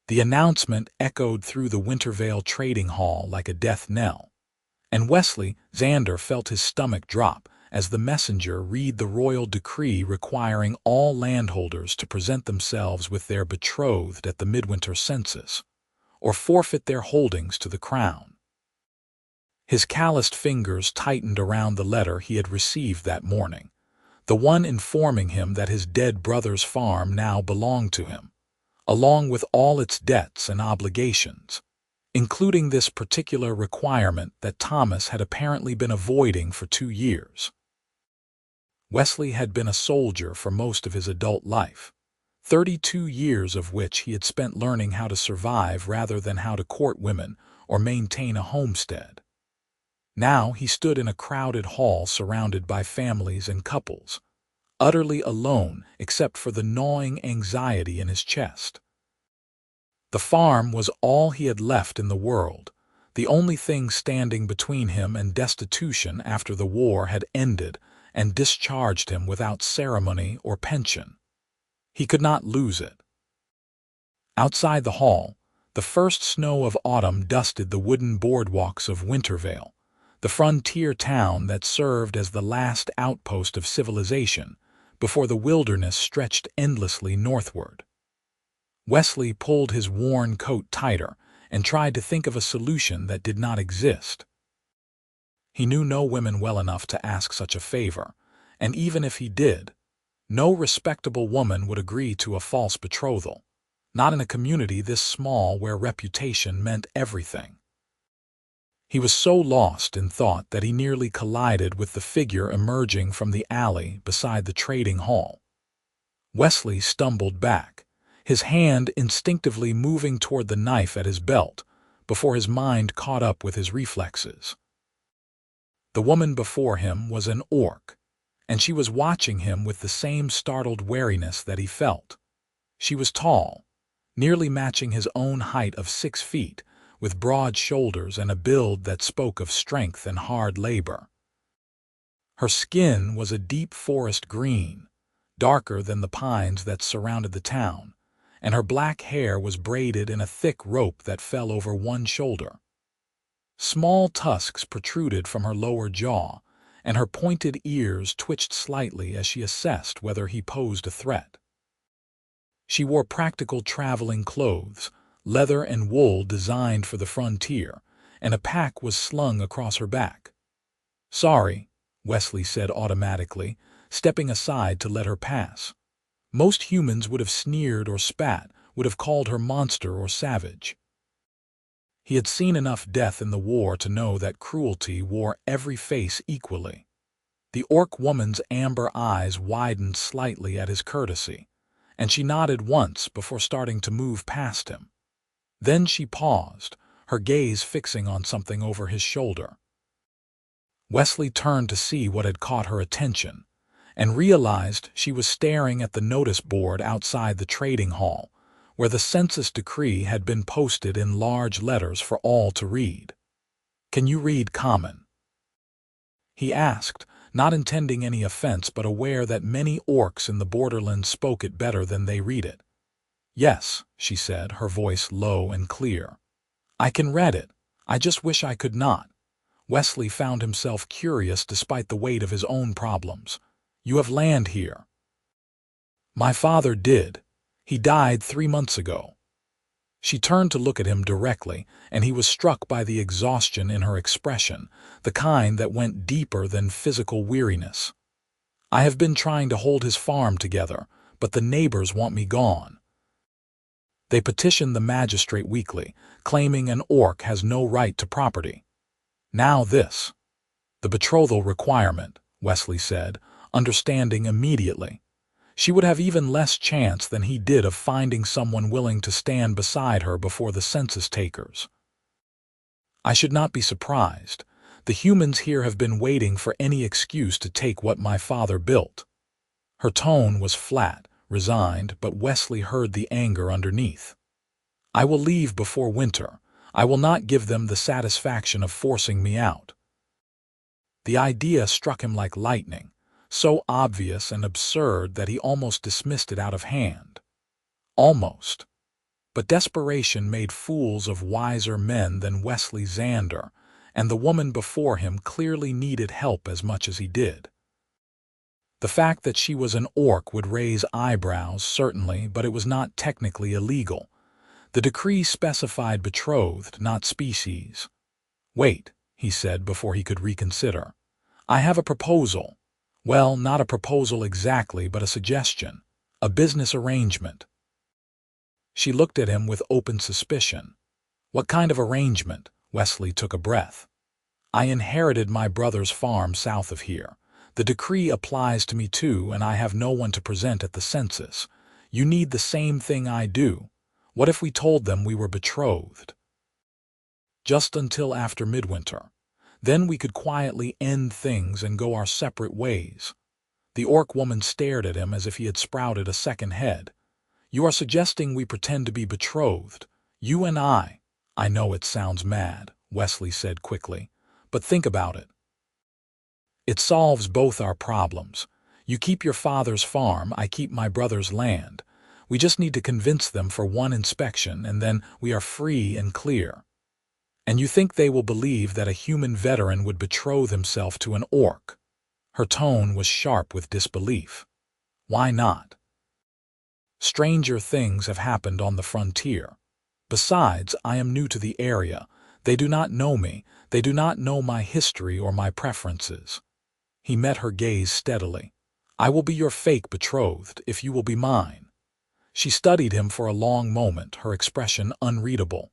The announcement echoed through the Wintervale trading hall like a death knell, and Wesley Xander felt his stomach drop as the messenger read the royal decree requiring all landholders to present themselves with their betrothed at the midwinter census, or forfeit their holdings to the crown. His calloused fingers tightened around the letter he had received that morning, the one informing him that his dead brother's farm now belonged to him, along with all its debts and obligations, including this particular requirement that Thomas had apparently been avoiding for 2 years. Wesley had been a soldier for most of his adult life, 32 years of which he had spent learning how to survive rather than how to court women or maintain a homestead. Now he stood in a crowded hall surrounded by families and couples, utterly alone except for the gnawing anxiety in his chest. The farm was all he had left in the world, the only thing standing between him and destitution after the war had ended and discharged him without ceremony or pension. He could not lose it. Outside the hall, the first snow of autumn dusted the wooden boardwalks of Wintervale, the frontier town that served as the last outpost of civilization before the wilderness stretched endlessly northward. Wesley pulled his worn coat tighter and tried to think of a solution that did not exist. He knew no women well enough to ask such a favor, and even if he did, no respectable woman would agree to a false betrothal, not in a community this small where reputation meant everything. He was so lost in thought that he nearly collided with the figure emerging from the alley beside the trading hall. Wesley stumbled back, his hand instinctively moving toward the knife at his belt before his mind caught up with his reflexes. The woman before him was an orc, and she was watching him with the same startled wariness that he felt. She was tall, nearly matching his own height of 6 feet, with broad shoulders and a build that spoke of strength and hard labor. Her skin was a deep forest green, darker than the pines that surrounded the town, and her black hair was braided in a thick rope that fell over one shoulder. Small tusks protruded from her lower jaw, and her pointed ears twitched slightly as she assessed whether he posed a threat. She wore practical traveling clothes, leather and wool designed for the frontier, and a pack was slung across her back. "Sorry," Wesley said automatically, stepping aside to let her pass. Most humans would have sneered or spat, would have called her monster or savage. He had seen enough death in the war to know that cruelty wore every face equally. The orc woman's amber eyes widened slightly at his courtesy, and she nodded once before starting to move past him. Then she paused, her gaze fixing on something over his shoulder. Wesley turned to see what had caught her attention, and realized she was staring at the notice board outside the trading hall, where the census decree had been posted in large letters for all to read. "Can you read Common?" he asked, not intending any offense but aware that many orcs in the borderlands spoke it better than they read it. "Yes," she said, her voice low and clear. "I can read it. I just wish I could not." Wesley found himself curious despite the weight of his own problems. "You have land here." "My father did. He died 3 months ago." She turned to look at him directly, and he was struck by the exhaustion in her expression, the kind that went deeper than physical weariness. "I have been trying to hold his farm together, but the neighbors want me gone. They petition the magistrate weekly, claiming an orc has no right to property. Now this." "The betrothal requirement," Wesley said, understanding immediately. She would have even less chance than he did of finding someone willing to stand beside her before the census takers. "I should not be surprised. The humans here have been waiting for any excuse to take what my father built." Her tone was flat, resigned, but Wesley heard the anger underneath. "I will leave before winter. I will not give them the satisfaction of forcing me out." The idea struck him like lightning, so obvious and absurd that he almost dismissed it out of hand. Almost. But desperation made fools of wiser men than Wesley Xander, and the woman before him clearly needed help as much as he did. The fact that she was an orc would raise eyebrows, certainly, but it was not technically illegal. The decree specified betrothed, not species. "Wait," he said before he could reconsider. "I have a proposal. Well, not a proposal exactly, but a suggestion. A business arrangement." She looked at him with open suspicion. "What kind of arrangement?" Wesley took a breath. "I inherited my brother's farm south of here. The decree applies to me too, and I have no one to present at the census. You need the same thing I do. What if we told them we were betrothed? Just until after midwinter. Then we could quietly end things and go our separate ways." The orc woman stared at him as if he had sprouted a second head. "You are suggesting we pretend to be betrothed? You and I?" "I know it sounds mad," Wesley said quickly, "but think about it. It solves both our problems. You keep your father's farm, I keep my brother's land. We just need to convince them for one inspection, and then we are free and clear." "And you think they will believe that a human veteran would betroth himself to an orc?" Her tone was sharp with disbelief. "Why not? Stranger things have happened on the frontier. Besides, I am new to the area. They do not know me. They do not know my history or my preferences." He met her gaze steadily. "I will be your fake betrothed if you will be mine." She studied him for a long moment, her expression unreadable.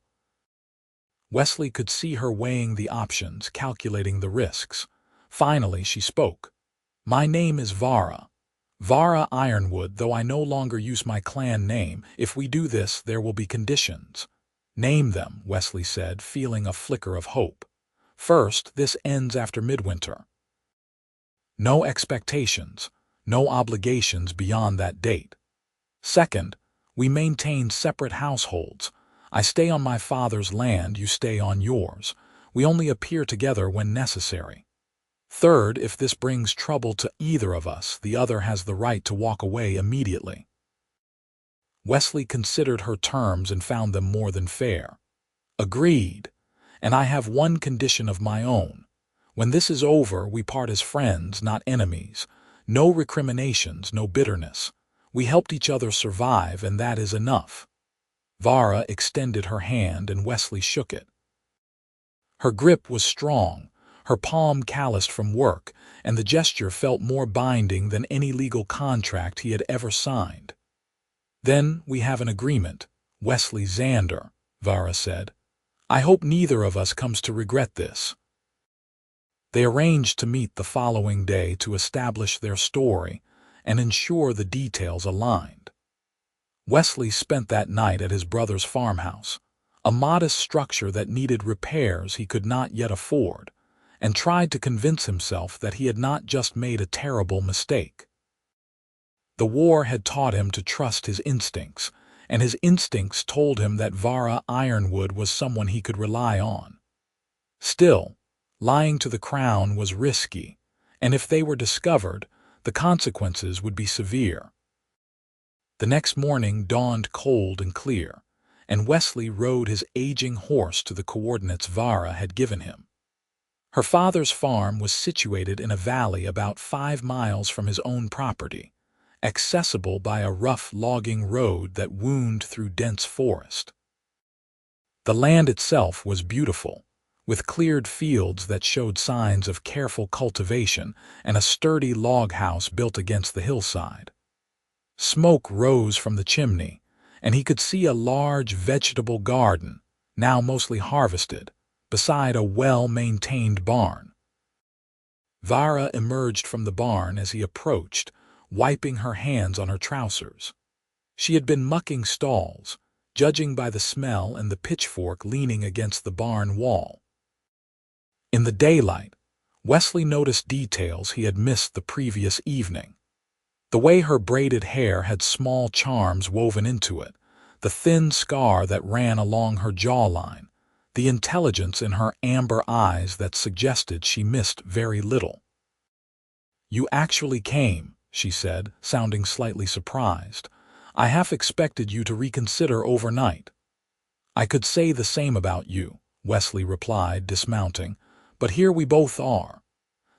Wesley could see her weighing the options, calculating the risks. Finally, she spoke. "My name is Vara. Vara Ironwood, though I no longer use my clan name. If we do this, there will be conditions." "Name them," Wesley said, feeling a flicker of hope. "First, this ends after midwinter. No expectations, no obligations beyond that date. Second, we maintain separate households. I stay on my father's land, you stay on yours. We only appear together when necessary. Third, if this brings trouble to either of us, the other has the right to walk away immediately." Wesley considered her terms and found them more than fair. "Agreed. And I have one condition of my own. When this is over, we part as friends, not enemies. No recriminations, no bitterness. We helped each other survive, and that is enough." Vara extended her hand, and Wesley shook it. Her grip was strong, her palm calloused from work, and the gesture felt more binding than any legal contract he had ever signed. "Then we have an agreement, Wesley Xander," Vara said. "I hope neither of us comes to regret this." They arranged to meet the following day to establish their story and ensure the details aligned. Wesley spent that night at his brother's farmhouse, a modest structure that needed repairs he could not yet afford, and tried to convince himself that he had not just made a terrible mistake. The war had taught him to trust his instincts, and his instincts told him that Vara Ironwood was someone he could rely on. Still, lying to the crown was risky, and if they were discovered, the consequences would be severe. The next morning dawned cold and clear, and Wesley rode his aging horse to the coordinates Vara had given him. Her father's farm was situated in a valley about 5 miles from his own property, accessible by a rough logging road that wound through dense forest. The land itself was beautiful, with cleared fields that showed signs of careful cultivation and a sturdy log house built against the hillside. Smoke rose from the chimney, and he could see a large vegetable garden, now mostly harvested, beside a well-maintained barn. Vara emerged from the barn as he approached, wiping her hands on her trousers. She had been mucking stalls, judging by the smell and the pitchfork leaning against the barn wall. In the daylight, Wesley noticed details he had missed the previous evening. The way her braided hair had small charms woven into it, the thin scar that ran along her jawline, the intelligence in her amber eyes that suggested she missed very little. "You actually came," she said, sounding slightly surprised. "I half expected you to reconsider overnight." "I could say the same about you," Wesley replied, dismounting, "but here we both are."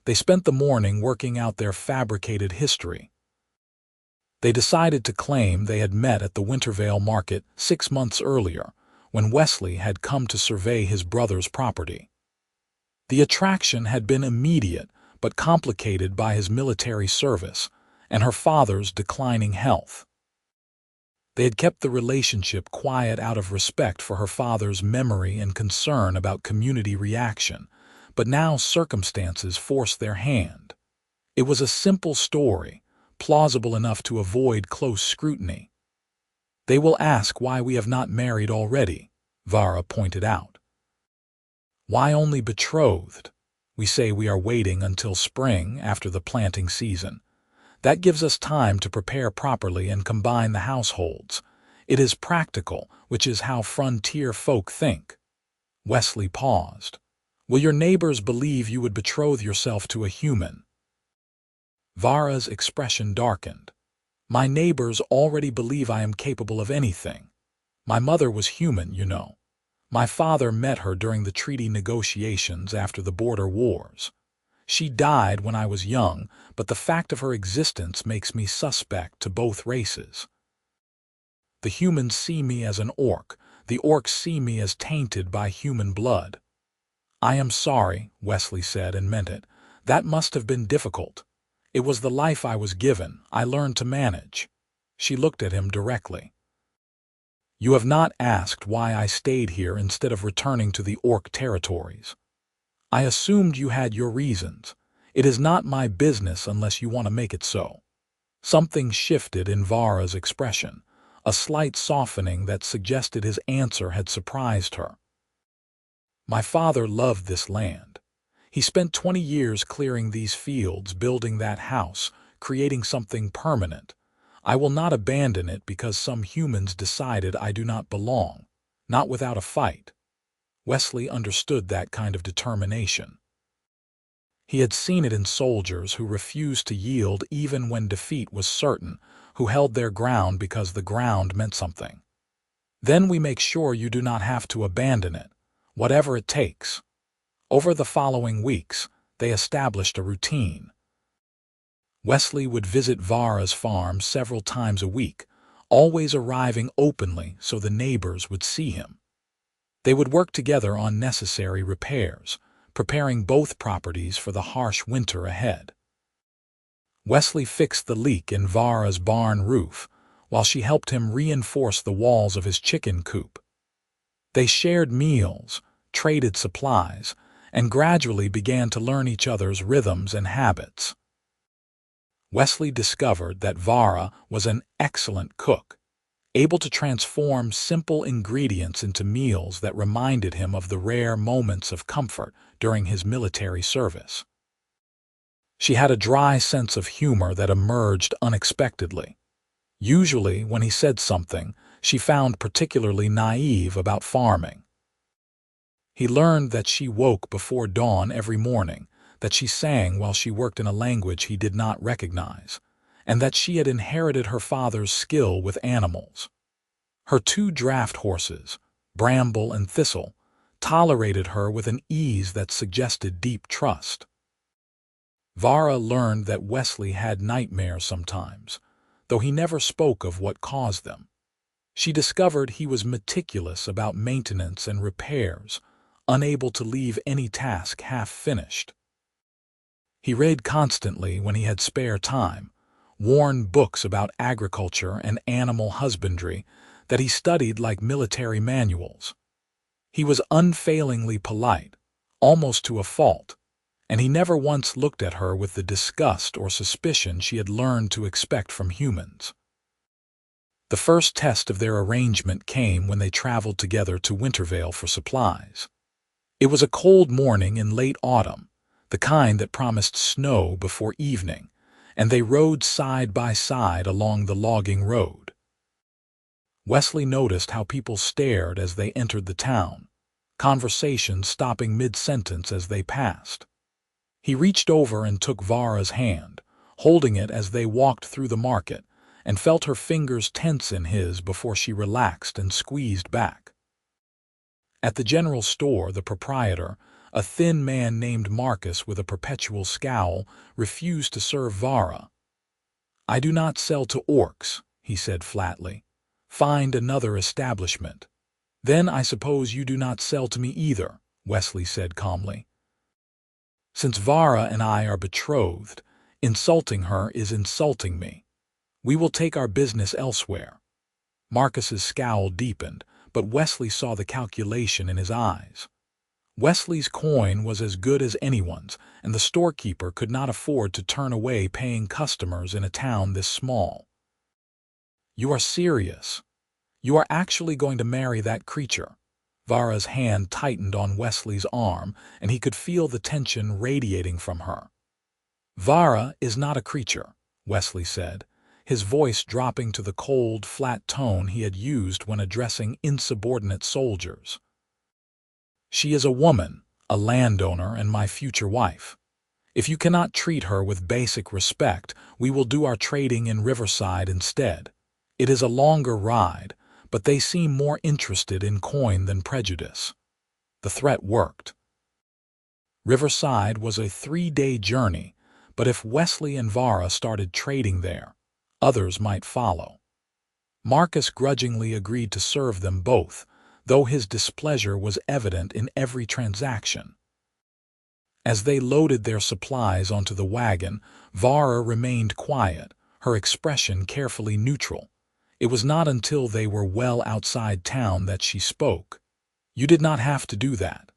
They spent the morning working out their fabricated history. They decided to claim they had met at the Wintervale market 6 months earlier, when Wesley had come to survey his brother's property. The attraction had been immediate but complicated by his military service and her father's declining health. They had kept the relationship quiet out of respect for her father's memory and concern about community reaction, but now circumstances forced their hand. It was a simple story, plausible enough to avoid close scrutiny. "They will ask why we have not married already," Vara pointed out. "Why only betrothed? We say we are waiting until spring after the planting season. That gives us time to prepare properly and combine the households. It is practical, which is how frontier folk think." Wesley paused. "Will your neighbors believe you would betroth yourself to a human?" Vara's expression darkened. "My neighbors already believe I am capable of anything. My mother was human, you know. My father met her during the treaty negotiations after the border wars. She died when I was young, but the fact of her existence makes me suspect to both races. The humans see me as an orc. The orcs see me as tainted by human blood." "I am sorry," Wesley said, and meant it. "That must have been difficult. It was the life I was given. I learned to manage." She looked at him directly. "You have not asked why I stayed here instead of returning to the orc territories. I assumed you had your reasons. It is not my business unless you want to make it so." Something shifted in Vara's expression, a slight softening that suggested his answer had surprised her. "My father loved this land. He spent 20 years clearing these fields, building that house, creating something permanent. I will not abandon it because some humans decided I do not belong, not without a fight." Wesley understood that kind of determination. He had seen it in soldiers who refused to yield even when defeat was certain, who held their ground because the ground meant something. "Then we make sure you do not have to abandon it, whatever it takes." Over the following weeks, they established a routine. Wesley would visit Vara's farm several times a week, always arriving openly so the neighbors would see him. They would work together on necessary repairs, preparing both properties for the harsh winter ahead. Wesley fixed the leak in Vara's barn roof, while she helped him reinforce the walls of his chicken coop. They shared meals, traded supplies, and gradually began to learn each other's rhythms and habits. Wesley discovered that Vara was an excellent cook, able to transform simple ingredients into meals that reminded him of the rare moments of comfort during his military service. She had a dry sense of humor that emerged unexpectedly. Usually, when he said something she found particularly naive about farming. He learned that she woke before dawn every morning, that she sang while she worked in a language he did not recognize, and that she had inherited her father's skill with animals. Her 2 draft horses, Bramble and Thistle, tolerated her with an ease that suggested deep trust. Vara learned that Wesley had nightmares sometimes, though he never spoke of what caused them. She discovered he was meticulous about maintenance and repairs, unable to leave any task half-finished. He read constantly when he had spare time, worn books about agriculture and animal husbandry that he studied like military manuals. He was unfailingly polite, almost to a fault, and he never once looked at her with the disgust or suspicion she had learned to expect from humans. The first test of their arrangement came when they traveled together to Wintervale for supplies. It was a cold morning in late autumn, the kind that promised snow before evening, and they rode side by side along the logging road. Wesley noticed how people stared as they entered the town, conversations stopping mid-sentence as they passed. He reached over and took Vara's hand, holding it as they walked through the market, and felt her fingers tense in his before she relaxed and squeezed back. At the general store, the proprietor, a thin man named Marcus with a perpetual scowl, refused to serve Vara. "I do not sell to orcs," he said flatly. "Find another establishment." "Then I suppose you do not sell to me either," Wesley said calmly. "Since Vara and I are betrothed, insulting her is insulting me. We will take our business elsewhere." Marcus's scowl deepened, but Wesley saw the calculation in his eyes. Wesley's coin was as good as anyone's, and the storekeeper could not afford to turn away paying customers in a town this small. "You are serious? You are actually going to marry that creature?" Vara's hand tightened on Wesley's arm, and he could feel the tension radiating from her. "Vara is not a creature," Wesley said, his voice dropping to the cold, flat tone he had used when addressing insubordinate soldiers. "She is a woman, a landowner, and my future wife. If you cannot treat her with basic respect, we will do our trading in Riverside instead. It is a longer ride, but they seem more interested in coin than prejudice." The threat worked. Riverside was a 3-day journey, but if Wesley and Vara started trading there, others might follow. Marcus grudgingly agreed to serve them both, though his displeasure was evident in every transaction. As they loaded their supplies onto the wagon, Vara remained quiet, her expression carefully neutral. It was not until they were well outside town that she spoke. "You did not have to do that."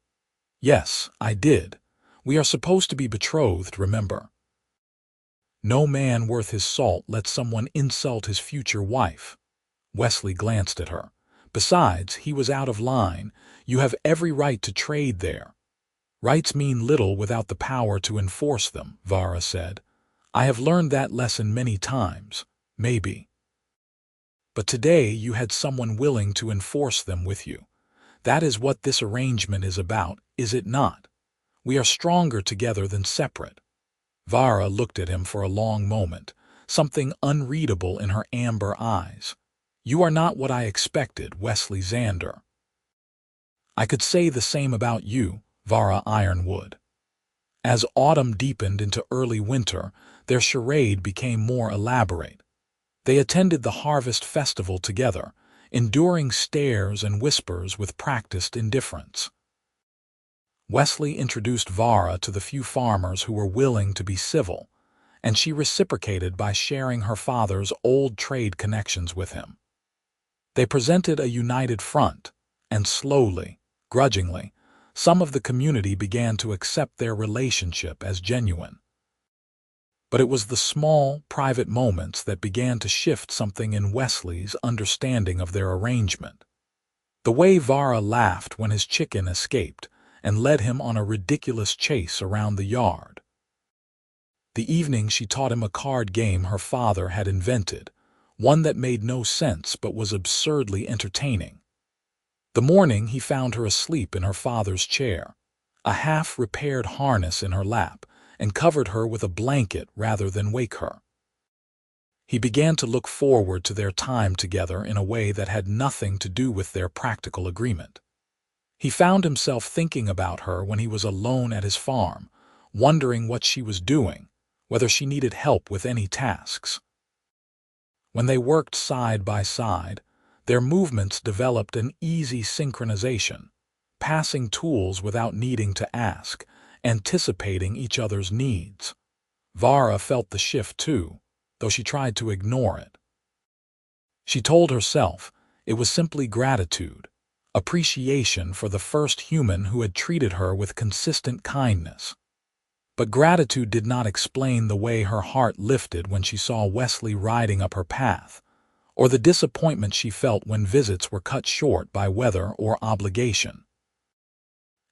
"Yes, I did. We are supposed to be betrothed, remember?" "No man worth his salt lets someone insult his future wife." Wesley glanced at her. "Besides, he was out of line. You have every right to trade there." "Rights mean little without the power to enforce them," Vara said. "I have learned that lesson many times, maybe. But today you had someone willing to enforce them with you. That is what this arrangement is about, is it not? We are stronger together than separate." Vara looked at him for a long moment, something unreadable in her amber eyes. "You are not what I expected, Wesley Xander." "I could say the same about you, Vara Ironwood." As autumn deepened into early winter, their charade became more elaborate. They attended the harvest festival together, enduring stares and whispers with practiced indifference. Wesley introduced Vara to the few farmers who were willing to be civil, and she reciprocated by sharing her father's old trade connections with him. They presented a united front, and slowly, grudgingly, some of the community began to accept their relationship as genuine. But it was the small, private moments that began to shift something in Wesley's understanding of their arrangement. The way Vara laughed when his chicken escaped and led him on a ridiculous chase around the yard. The evening she taught him a card game her father had invented, one that made no sense but was absurdly entertaining. The morning he found her asleep in her father's chair, a half-repaired harness in her lap, and covered her with a blanket rather than wake her. He began to look forward to their time together in a way that had nothing to do with their practical agreement. He found himself thinking about her when he was alone at his farm, wondering what she was doing, whether she needed help with any tasks. When they worked side by side, their movements developed an easy synchronization, passing tools without needing to ask, anticipating each other's needs. Vara felt the shift too, though she tried to ignore it. She told herself it was simply gratitude, appreciation for the first human who had treated her with consistent kindness. But gratitude did not explain the way her heart lifted when she saw Wesley riding up her path, or the disappointment she felt when visits were cut short by weather or obligation.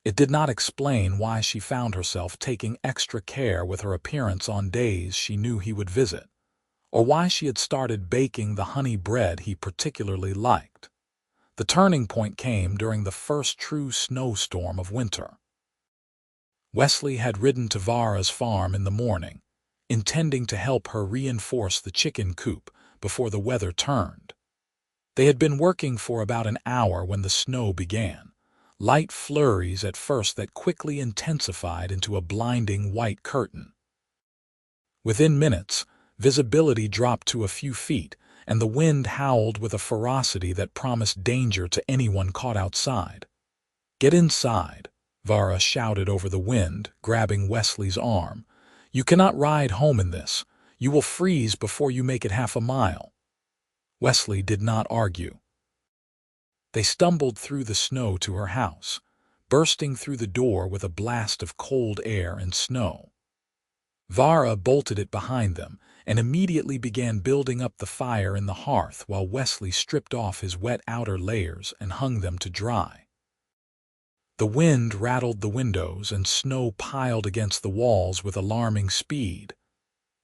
It did not explain why she found herself taking extra care with her appearance on days she knew he would visit, or why she had started baking the honey bread he particularly liked. The turning point came during the first true snowstorm of winter. Wesley had ridden to Vara's farm in the morning, intending to help her reinforce the chicken coop before the weather turned. They had been working for about an hour when the snow began, light flurries at first that quickly intensified into a blinding white curtain. Within minutes, visibility dropped to a few feet, and the wind howled with a ferocity that promised danger to anyone caught outside. "Get inside," Vara shouted over the wind, grabbing Wesley's arm. "You cannot ride home in this. You will freeze before you make it half a mile." Wesley did not argue. They stumbled through the snow to her house, bursting through the door with a blast of cold air and snow. Vara bolted it behind them and immediately began building up the fire in the hearth while Wesley stripped off his wet outer layers and hung them to dry. The wind rattled the windows and snow piled against the walls with alarming speed.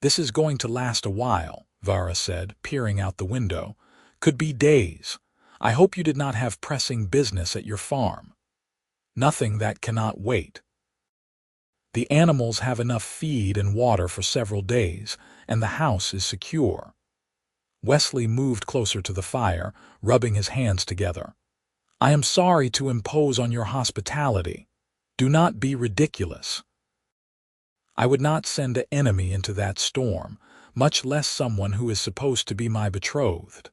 "This is going to last a while," Vara said, peering out the window. "Could be days. I hope you did not have pressing business at your farm." "Nothing that cannot wait. The animals have enough feed and water for several days, and the house is secure." Wesley moved closer to the fire, rubbing his hands together. "I am sorry to impose on your hospitality. Do not be ridiculous. I would not send an enemy into that storm, much less someone who is supposed to be my betrothed."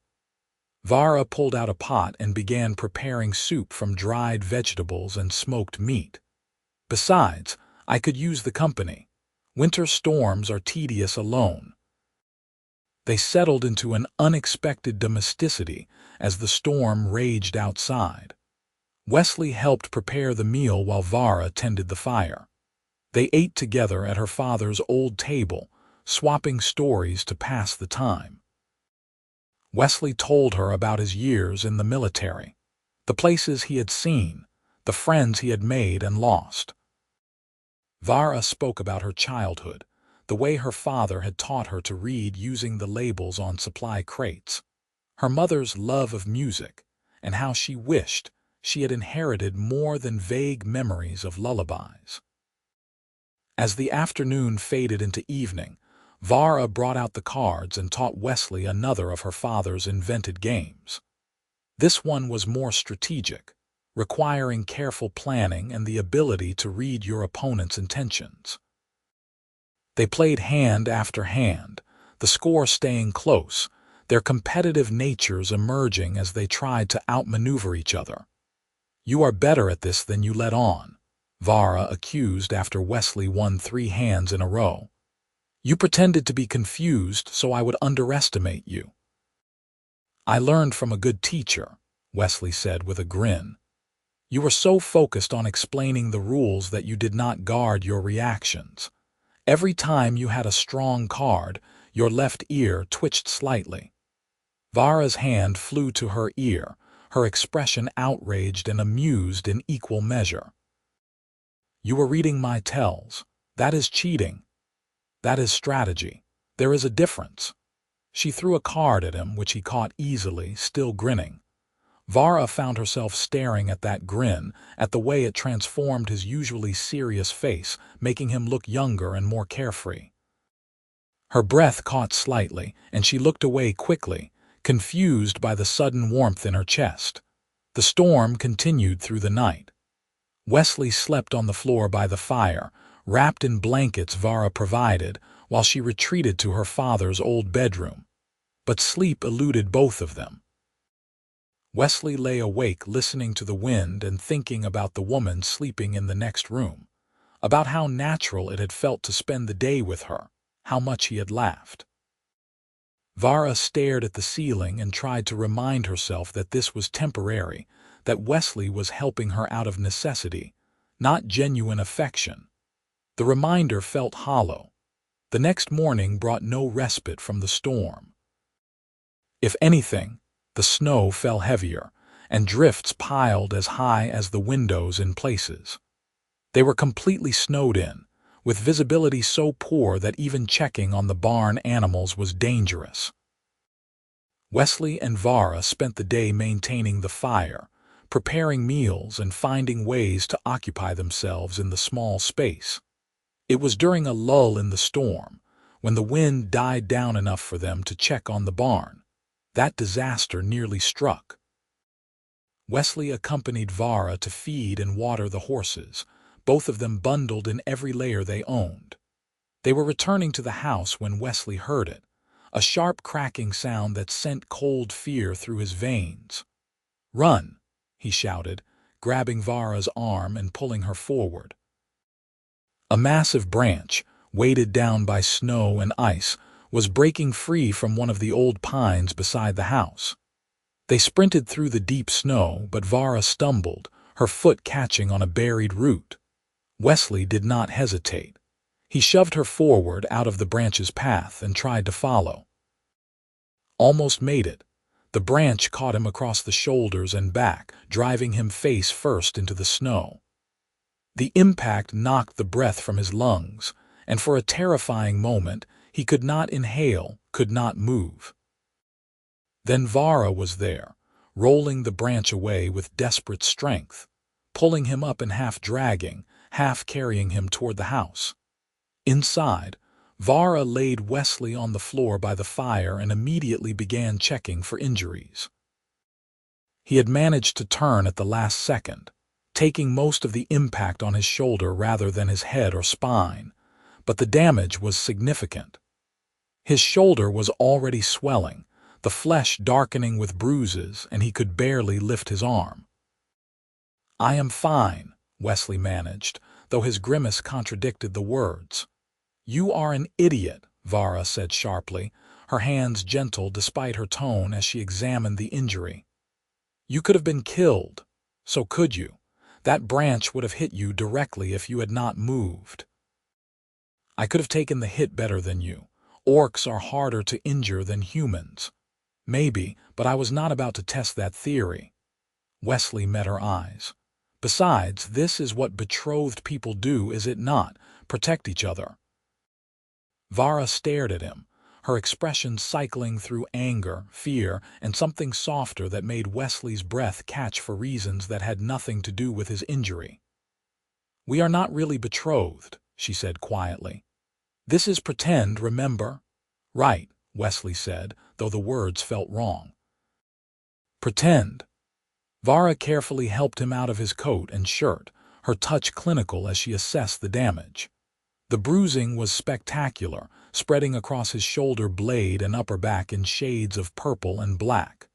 Vara pulled out a pot and began preparing soup from dried vegetables and smoked meat. "Besides, I could use the company. Winter storms are tedious alone." They settled into an unexpected domesticity as the storm raged outside. Wesley helped prepare the meal while Vara tended the fire. They ate together at her father's old table, swapping stories to pass the time. Wesley told her about his years in the military, the places he had seen, the friends he had made and lost. Vara spoke about her childhood, the way her father had taught her to read using the labels on supply crates, her mother's love of music, and how she wished she had inherited more than vague memories of lullabies. As the afternoon faded into evening, Vara brought out the cards and taught Wesley another of her father's invented games. This one was more strategic, requiring careful planning and the ability to read your opponent's intentions. They played hand after hand, the score staying close, their competitive natures emerging as they tried to outmaneuver each other. "You are better at this than you let on," Vara accused after Wesley won 3 hands in a row. "You pretended to be confused so I would underestimate you." "I learned from a good teacher," Wesley said with a grin. "You were so focused on explaining the rules that you did not guard your reactions. Every time you had a strong card, your left ear twitched slightly." Vara's hand flew to her ear, her expression outraged and amused in equal measure. "You were reading my tells. That is cheating. That is strategy. There is a difference." She threw a card at him, which he caught easily, still grinning. Vara found herself staring at that grin, at the way it transformed his usually serious face, making him look younger and more carefree. Her breath caught slightly, and she looked away quickly, confused by the sudden warmth in her chest. The storm continued through the night. Wesley slept on the floor by the fire, wrapped in blankets Vara provided, while she retreated to her father's old bedroom. But sleep eluded both of them. Wesley lay awake listening to the wind and thinking about the woman sleeping in the next room, about how natural it had felt to spend the day with her, how much he had laughed. Vara stared at the ceiling and tried to remind herself that this was temporary, that Wesley was helping her out of necessity, not genuine affection. The reminder felt hollow. The next morning brought no respite from the storm. If anything, the snow fell heavier, and drifts piled as high as the windows in places. They were completely snowed in, with visibility so poor that even checking on the barn animals was dangerous. Wesley and Vara spent the day maintaining the fire, preparing meals and finding ways to occupy themselves in the small space. It was during a lull in the storm, when the wind died down enough for them to check on the barn, that disaster nearly struck. Wesley accompanied Vara to feed and water the horses, both of them bundled in every layer they owned. They were returning to the house when Wesley heard it, a sharp cracking sound that sent cold fear through his veins. "Run!" he shouted, grabbing Vara's arm and pulling her forward. A massive branch, weighted down by snow and ice, was breaking free from one of the old pines beside the house. They sprinted through the deep snow, but Vara stumbled, her foot catching on a buried root. Wesley did not hesitate. He shoved her forward out of the branch's path and tried to follow. Almost made it. The branch caught him across the shoulders and back, driving him face first into the snow. The impact knocked the breath from his lungs, and for a terrifying moment he could not inhale, could not move. Then Vara was there, rolling the branch away with desperate strength, pulling him up and half dragging, half carrying him toward the house. Inside, Vara laid Wesley on the floor by the fire and immediately began checking for injuries. He had managed to turn at the last second, taking most of the impact on his shoulder rather than his head or spine, but the damage was significant. His shoulder was already swelling, the flesh darkening with bruises, and he could barely lift his arm. "I am fine," Wesley managed, though his grimace contradicted the words. "You are an idiot," Vara said sharply, her hands gentle despite her tone as she examined the injury. "You could have been killed. So could you. That branch would have hit you directly if you had not moved." "I could have taken the hit better than you. Orcs are harder to injure than humans." "Maybe, but I was not about to test that theory." Wesley met her eyes. "Besides, this is what betrothed people do, is it not? Protect each other." Vara stared at him, her expression cycling through anger, fear, and something softer that made Wesley's breath catch for reasons that had nothing to do with his injury. "We are not really betrothed," she said quietly. "This is pretend, remember?" "Right," Wesley said, though the words felt wrong. "Pretend." Vara carefully helped him out of his coat and shirt, her touch clinical as she assessed the damage. The bruising was spectacular, spreading across his shoulder blade and upper back in shades of purple and black.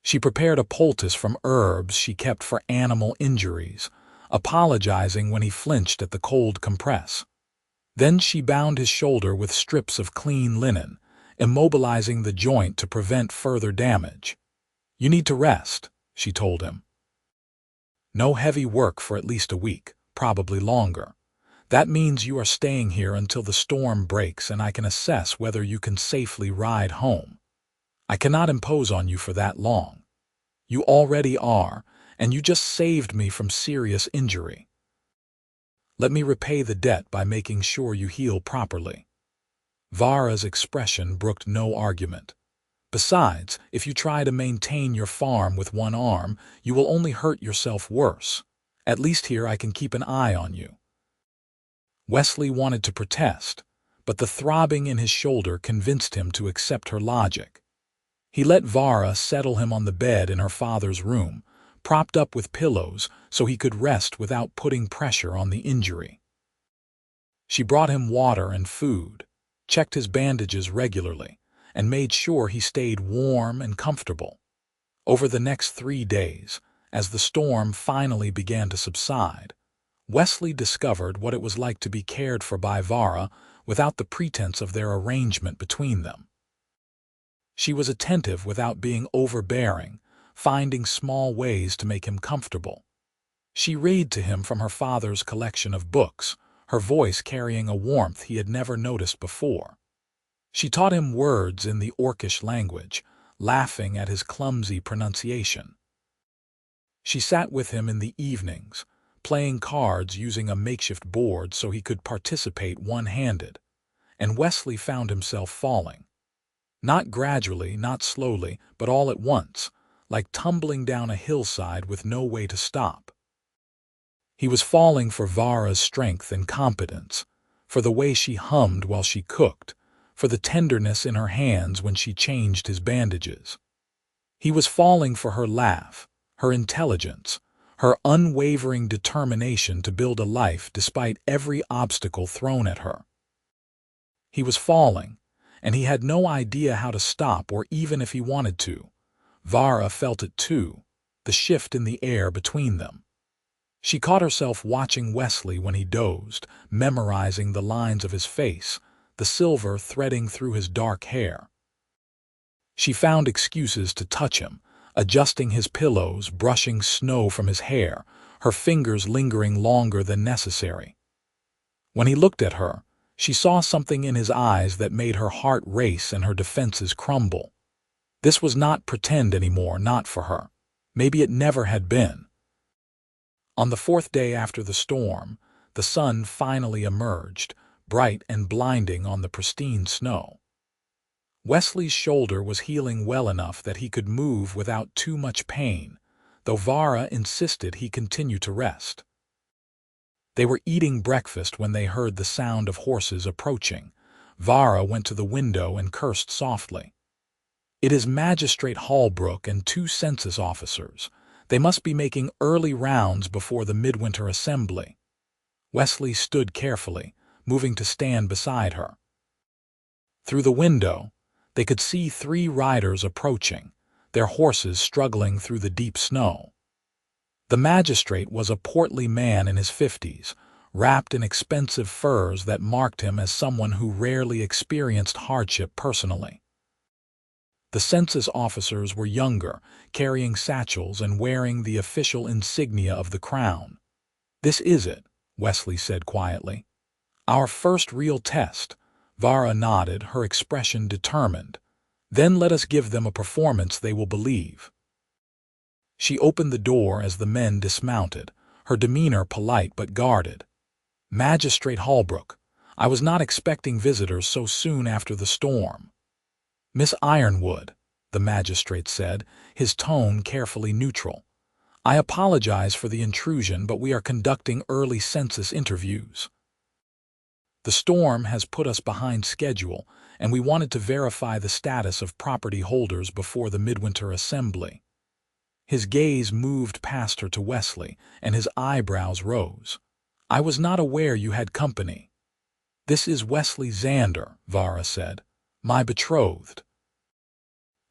She prepared a poultice from herbs she kept for animal injuries, apologizing when he flinched at the cold compress. Then she bound his shoulder with strips of clean linen, immobilizing the joint to prevent further damage. "You need to rest," she told him. "No heavy work for at least a week, probably longer. That means you are staying here until the storm breaks and I can assess whether you can safely ride home. I cannot impose on you for that long. You already are, and you just saved me from serious injury. Let me repay the debt by making sure you heal properly." Vara's expression brooked no argument. "Besides, if you try to maintain your farm with one arm, you will only hurt yourself worse. At least here I can keep an eye on you." Wesley wanted to protest, but the throbbing in his shoulder convinced him to accept her logic. He let Vara settle him on the bed in her father's room, propped up with pillows so he could rest without putting pressure on the injury. She brought him water and food, checked his bandages regularly, and made sure he stayed warm and comfortable. Over the next 3 days, as the storm finally began to subside, Wesley discovered what it was like to be cared for by Vara without the pretense of their arrangement between them. She was attentive without being overbearing, finding small ways to make him comfortable. She read to him from her father's collection of books, her voice carrying a warmth he had never noticed before. She taught him words in the Orcish language, laughing at his clumsy pronunciation. She sat with him in the evenings, playing cards using a makeshift board so he could participate one-handed, and Wesley found himself falling. Not gradually, not slowly, but all at once, like tumbling down a hillside with no way to stop. He was falling for Vara's strength and competence, for the way she hummed while she cooked, for the tenderness in her hands when she changed his bandages. He was falling for her laugh, her intelligence, her unwavering determination to build a life despite every obstacle thrown at her. He was falling, and he had no idea how to stop or even if he wanted to. Vara felt it too, the shift in the air between them. She caught herself watching Wesley when he dozed, memorizing the lines of his face, the silver threading through his dark hair. She found excuses to touch him, adjusting his pillows, brushing snow from his hair, her fingers lingering longer than necessary. When he looked at her, she saw something in his eyes that made her heart race and her defenses crumble. This was not pretend anymore, not for her. Maybe it never had been. On the fourth day after the storm, the sun finally emerged, bright and blinding on the pristine snow. Wesley's shoulder was healing well enough that he could move without too much pain, though Vara insisted he continue to rest. They were eating breakfast when they heard the sound of horses approaching. Vara went to the window and cursed softly. "It is Magistrate Holbrook and 2 census officers. They must be making early rounds before the midwinter assembly." Wesley stood carefully, moving to stand beside her. Through the window, they could see 3 riders approaching, their horses struggling through the deep snow. The magistrate was a portly man in his 50s, wrapped in expensive furs that marked him as someone who rarely experienced hardship personally. The census officers were younger, carrying satchels and wearing the official insignia of the crown. "This is it," Wesley said quietly. "Our first real test." Vara nodded, her expression determined. "Then let us give them a performance they will believe." She opened the door as the men dismounted, her demeanor polite but guarded. "Magistrate Holbrook, I was not expecting visitors so soon after the storm." "Miss Ironwood," the magistrate said, his tone carefully neutral. "I apologize for the intrusion, but we are conducting early census interviews. The storm has put us behind schedule, and we wanted to verify the status of property holders before the midwinter assembly." His gaze moved past her to Wesley, and his eyebrows rose. "I was not aware you had company." "This is Wesley Xander," Vara said, "my betrothed."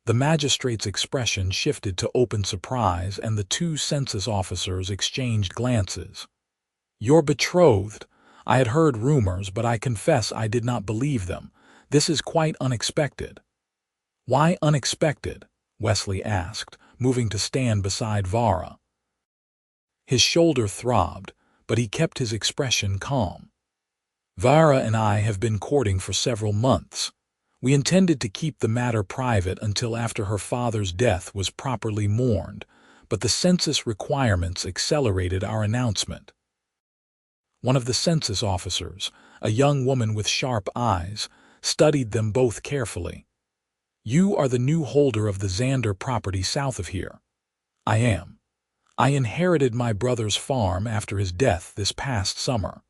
The magistrate's expression shifted to open surprise, and the 2 census officers exchanged glances. "Your betrothed? I had heard rumors, but I confess I did not believe them. This is quite unexpected." "Why unexpected?" Wesley asked, moving to stand beside Vara. His shoulder throbbed, but he kept his expression calm. "Vara and I have been courting for several months. We intended to keep the matter private until after her father's death was properly mourned, but the census requirements accelerated our announcement." One of the census officers, a young woman with sharp eyes, studied them both carefully. "You are the new holder of the Xander property south of here." "I am. I inherited my brother's farm after his death this past summer."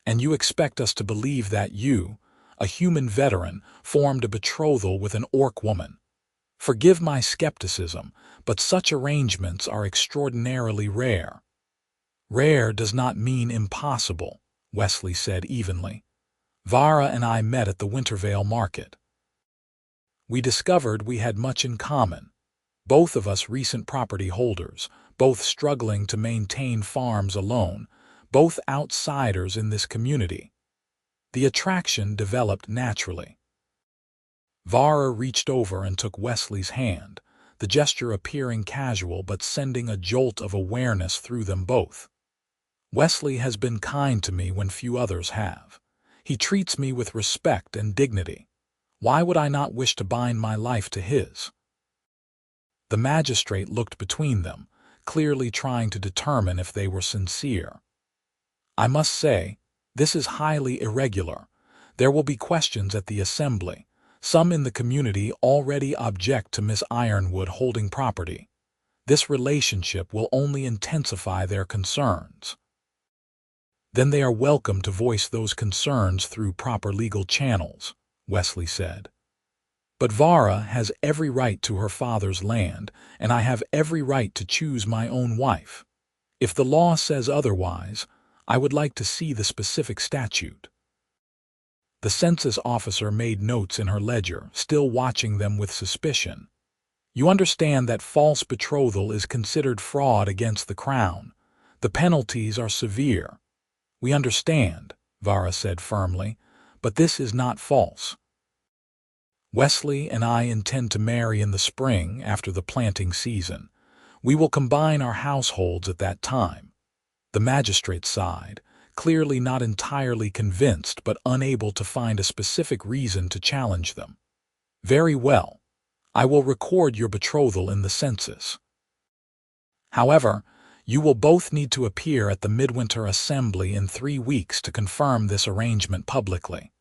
"And you expect us to believe that you, a human veteran, formed a betrothal with an orc woman? Forgive my skepticism, but such arrangements are extraordinarily rare." "Rare does not mean impossible," Wesley said evenly. "Vara and I met at the Wintervale market. We discovered we had much in common. Both of us recent property holders, both struggling to maintain farms alone, both outsiders in this community. The attraction developed naturally." Vara reached over and took Wesley's hand, the gesture appearing casual but sending a jolt of awareness through them both. "Wesley has been kind to me when few others have. He treats me with respect and dignity. Why would I not wish to bind my life to his?" The magistrate looked between them, clearly trying to determine if they were sincere. "I must say, this is highly irregular. There will be questions at the assembly. Some in the community already object to Miss Ironwood holding property. This relationship will only intensify their concerns." "Then they are welcome to voice those concerns through proper legal channels," Wesley said. But Vara has every right to her father's land, and I have every right to choose my own wife. If the law says otherwise, I would like to see the specific statute." The census officer made notes in her ledger, still watching them with suspicion. "You understand that false betrothal is considered fraud against the crown. The penalties are severe." "We understand," Vara said firmly, "but this is not false. Wesley and I intend to marry in the spring after the planting season. We will combine our households at that time." The magistrate sighed, clearly not entirely convinced but unable to find a specific reason to challenge them. "Very well. I will record your betrothal in the census. However, you will both need to appear at the midwinter assembly in 3 weeks to confirm this arrangement publicly.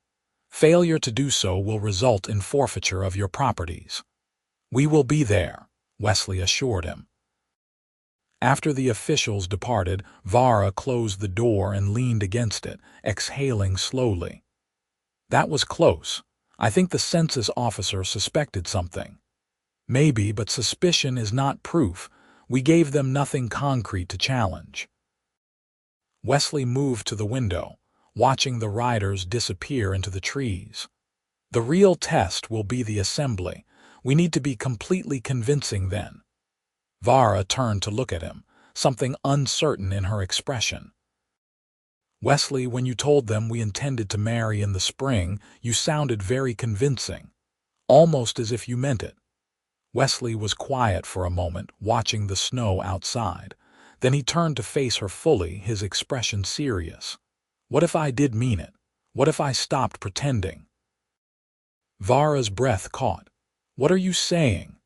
Failure to do so will result in forfeiture of your properties." "We will be there," Wesley assured him. After the officials departed, Vara closed the door and leaned against it, exhaling slowly. "That was close. I think the census officer suspected something." "Maybe, but suspicion is not proof. We gave them nothing concrete to challenge." Wesley moved to the window, watching the riders disappear into the trees. "The real test will be the assembly. We need to be completely convincing then." Vara turned to look at him, something uncertain in her expression. "Wesley, when you told them we intended to marry in the spring, you sounded very convincing, almost as if you meant it." Wesley was quiet for a moment, watching the snow outside. Then he turned to face her fully, his expression serious. "What if I did mean it? What if I stopped pretending?" Vara's breath caught. "What are you saying?"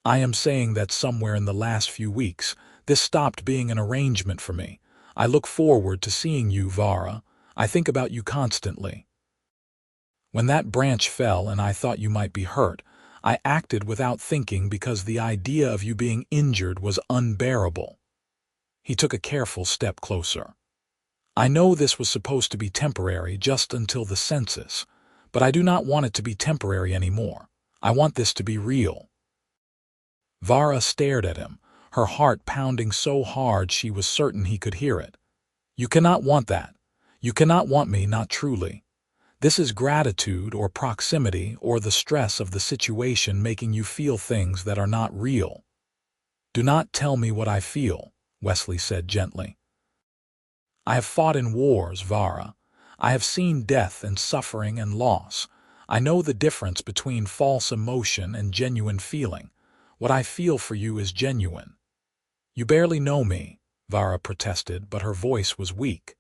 "I am saying that somewhere in the last few weeks, this stopped being an arrangement for me. I look forward to seeing you, Vara. I think about you constantly. When that branch fell and I thought you might be hurt, I acted without thinking because the idea of you being injured was unbearable." He took a careful step closer. "I know this was supposed to be temporary just until the census, but I do not want it to be temporary anymore. I want this to be real." Vara stared at him, her heart pounding so hard she was certain he could hear it. "You cannot want that. You cannot want me, not truly. This is gratitude or proximity or the stress of the situation making you feel things that are not real." "Do not tell me what I feel," Wesley said gently. "I have fought in wars, Vara. I have seen death and suffering and loss. I know the difference between false emotion and genuine feeling. What I feel for you is genuine." "You barely know me," Vara protested, but her voice was weak.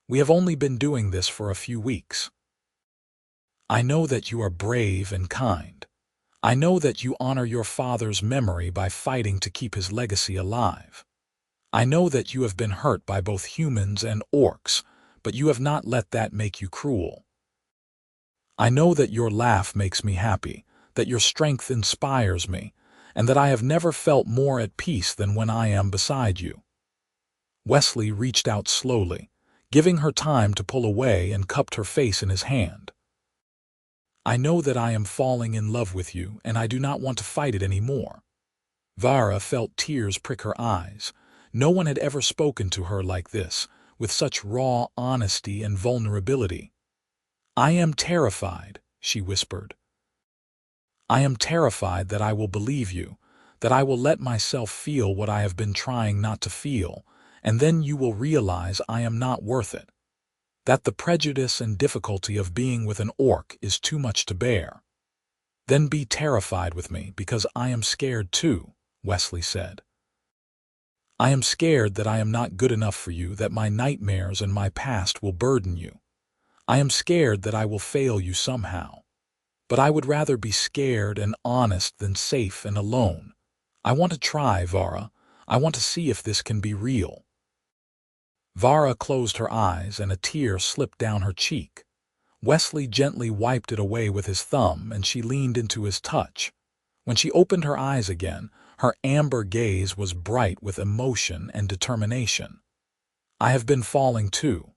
"We have only been doing this for a few weeks. I know that you are brave and kind. I know that you honor your father's memory by fighting to keep his legacy alive. I know that you have been hurt by both humans and orcs, but you have not let that make you cruel. I know that your laugh makes me happy, that your strength inspires me, and that I have never felt more at peace than when I am beside you." Wesley reached out slowly, giving her time to pull away, and cupped her face in his hand. "I know that I am falling in love with you, and I do not want to fight it anymore." Vara felt tears prick her eyes. No one had ever spoken to her like this, with such raw honesty and vulnerability. "I am terrified," she whispered. "I am terrified that I will believe you, that I will let myself feel what I have been trying not to feel, and then you will realize I am not worth it. That the prejudice and difficulty of being with an orc is too much to bear. Then be terrified with me, because I am scared too," Wesley said. "I am scared that I am not good enough for you, that my nightmares and my past will burden you. I am scared that I will fail you somehow. But I would rather be scared and honest than safe and alone. I want to try, Vara. I want to see if this can be real." Vara closed her eyes and a tear slipped down her cheek. Wesley gently wiped it away with his thumb, and she leaned into his touch. When she opened her eyes again, her amber gaze was bright with emotion and determination. "I have been falling too.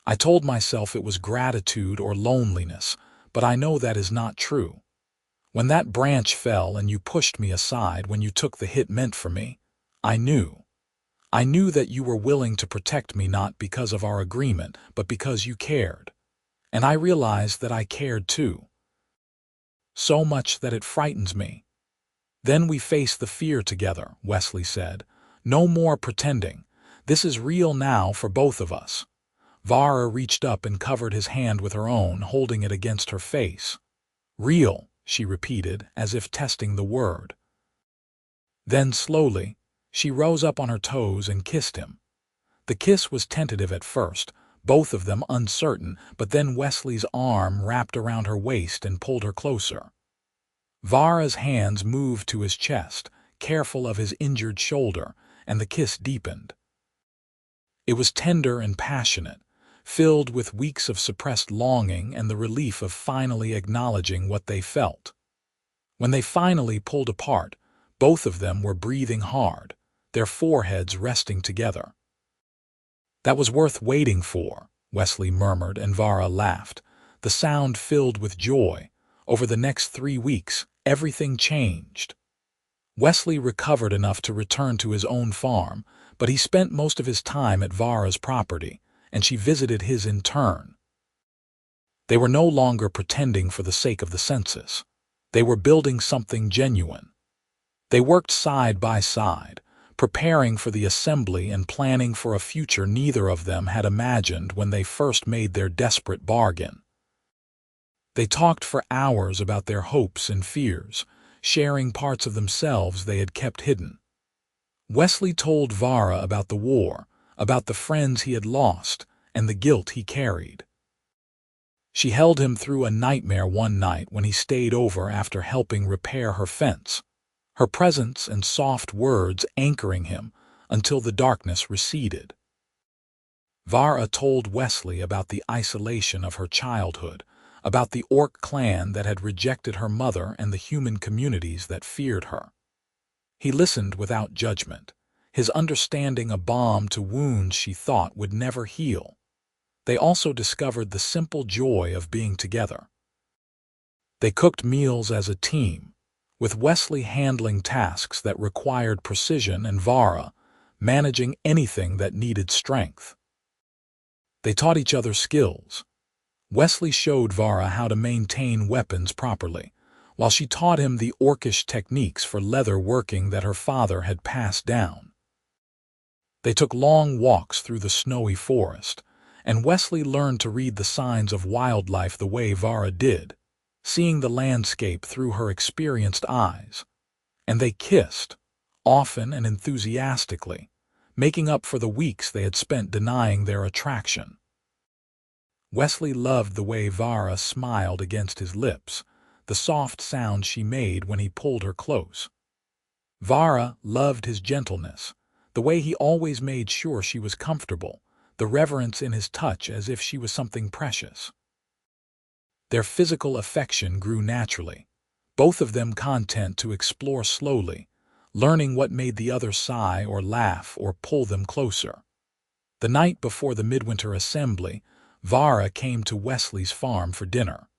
I told myself it was gratitude or loneliness, but I know that is not true. When that branch fell and you pushed me aside when you took the hit meant for me, I knew. I knew that you were willing to protect me not because of our agreement, but because you cared. And I realized that I cared too. So much that it frightens me. Then we face the fear together, Wesley said. No more pretending. This is real now for both of us. Vara reached up and covered his hand with her own, holding it against her face. Real, she repeated, as if testing the word. Then slowly, she rose up on her toes and kissed him. The kiss was tentative at first, both of them uncertain, but then Wesley's arm wrapped around her waist and pulled her closer. Vara's hands moved to his chest, careful of his injured shoulder, and the kiss deepened. It was tender and passionate, filled with weeks of suppressed longing and the relief of finally acknowledging what they felt. When they finally pulled apart, both of them were breathing hard, their foreheads resting together. That was worth waiting for, Wesley murmured, and Vara laughed. The sound filled with joy. Over the next 3 weeks, everything changed. Wesley recovered enough to return to his own farm, but he spent most of his time at Vara's property, and she visited his in turn. They were no longer pretending for the sake of the census. They were building something genuine. They worked side by side, preparing for the assembly and planning for a future neither of them had imagined when they first made their desperate bargain. They talked for hours about their hopes and fears, sharing parts of themselves they had kept hidden. Wesley told Vara about the war, about the friends he had lost, and the guilt he carried. She held him through a nightmare one night when he stayed over after helping repair her fence, her presence and soft words anchoring him until the darkness receded. Vara told Wesley about the isolation of her childhood, about the orc clan that had rejected her mother and the human communities that feared her. He listened without judgment, his understanding a balm to wounds she thought would never heal. They also discovered the simple joy of being together. They cooked meals as a team, with Wesley handling tasks that required precision and Vara managing anything that needed strength. They taught each other skills. Wesley showed Vara how to maintain weapons properly, while she taught him the orcish techniques for leather working that her father had passed down. They took long walks through the snowy forest, and Wesley learned to read the signs of wildlife the way Vara did, seeing the landscape through her experienced eyes. And they kissed, often and enthusiastically, making up for the weeks they had spent denying their attraction. Wesley loved the way Vara smiled against his lips, the soft sound she made when he pulled her close. Vara loved his gentleness, the way he always made sure she was comfortable, the reverence in his touch as if she was something precious. Their physical affection grew naturally, both of them content to explore slowly, learning what made the other sigh or laugh or pull them closer. The night before the midwinter assembly, Vara came to Wesley's farm for dinner.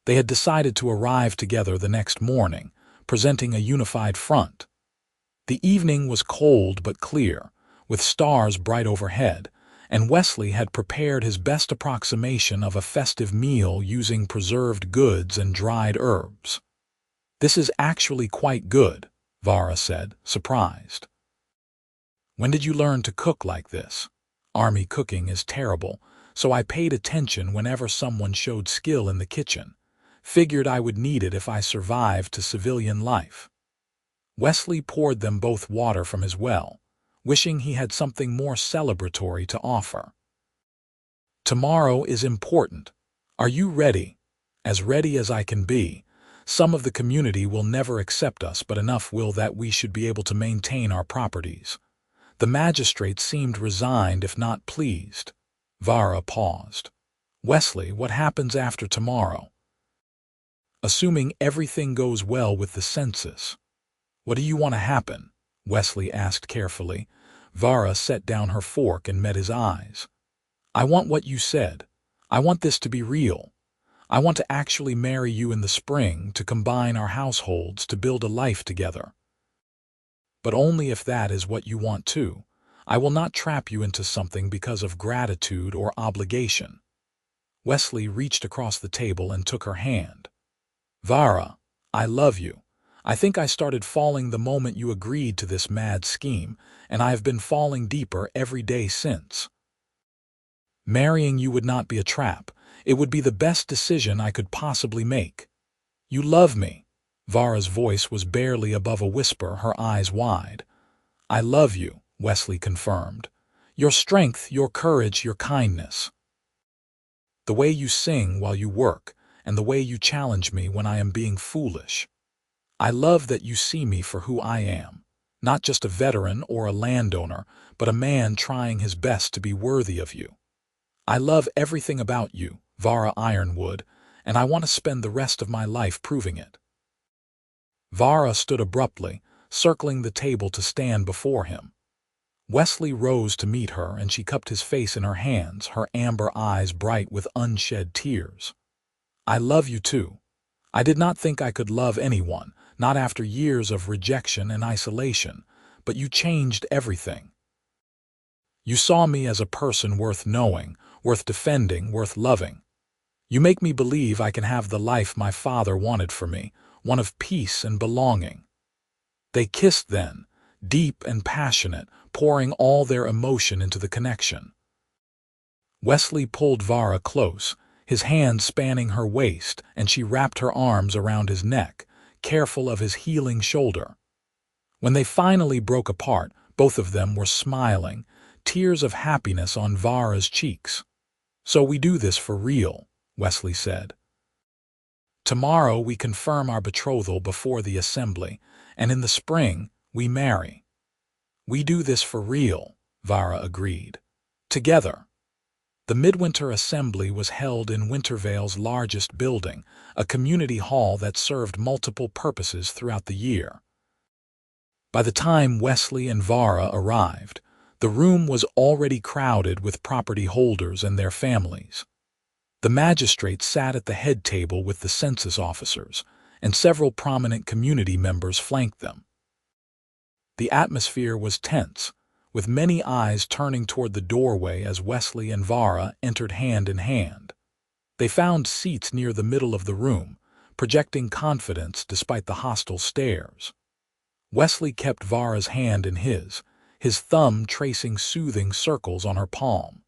They had decided to arrive together the next morning, presenting a unified front. The evening was cold but clear, with stars bright overhead, and Wesley had prepared his best approximation of a festive meal using preserved goods and dried herbs. "This is actually quite good," Vara said, surprised. "When did you learn to cook like this? Army cooking is terrible, so I paid attention whenever someone showed skill in the kitchen. Figured I would need it if I survived to civilian life." Wesley poured them both water from his well, wishing he had something more celebratory to offer. "Tomorrow is important. Are you ready? As ready as I can be. Some of the community will never accept us, but enough will that we should be able to maintain our properties." The magistrate seemed resigned if not pleased. Vara paused. "Wesley, what happens after tomorrow?" "Assuming everything goes well with the census." "What do you want to happen?" Wesley asked carefully. Vara set down her fork and met his eyes. "I want what you said. I want this to be real. I want to actually marry you in the spring, to combine our households, to build a life together. But only if that is what you want too. I will not trap you into something because of gratitude or obligation." Wesley reached across the table and took her hand. "Vara, I love you. I think I started falling the moment you agreed to this mad scheme, and I have been falling deeper every day since. Marrying you would not be a trap. It would be the best decision I could possibly make. You love me." Vara's voice was barely above a whisper, her eyes wide. "I love you," Wesley confirmed. "Your strength, your courage, your kindness. The way you sing while you work, and the way you challenge me when I am being foolish. I love that you see me for who I am, not just a veteran or a landowner, but a man trying his best to be worthy of you. I love everything about you, Vara Ironwood, and I want to spend the rest of my life proving it." Vara stood abruptly, circling the table to stand before him. Wesley rose to meet her, and she cupped his face in her hands, her amber eyes bright with unshed tears. "I love you too. I did not think I could love anyone, not after years of rejection and isolation, but you changed everything. You saw me as a person worth knowing, worth defending, worth loving. You make me believe I can have the life my father wanted for me, one of peace and belonging." They kissed then, deep and passionate, pouring all their emotion into the connection. Wesley pulled Vara close, his hand spanning her waist, and she wrapped her arms around his neck, careful of his healing shoulder. When they finally broke apart, both of them were smiling, tears of happiness on Vara's cheeks. "So we do this for real," Wesley said. "Tomorrow we confirm our betrothal before the assembly, and in the spring we marry." "We do this for real," Vara agreed. "Together." The midwinter assembly was held in Wintervale's largest building, a community hall that served multiple purposes throughout the year. By the time Wesley and Vara arrived, the room was already crowded with property holders and their families. The magistrate sat at the head table with the census officers, and several prominent community members flanked them. The atmosphere was tense, with many eyes turning toward the doorway as Wesley and Vara entered hand in hand. They found seats near the middle of the room, projecting confidence despite the hostile stares. Wesley kept Vara's hand in his thumb tracing soothing circles on her palm.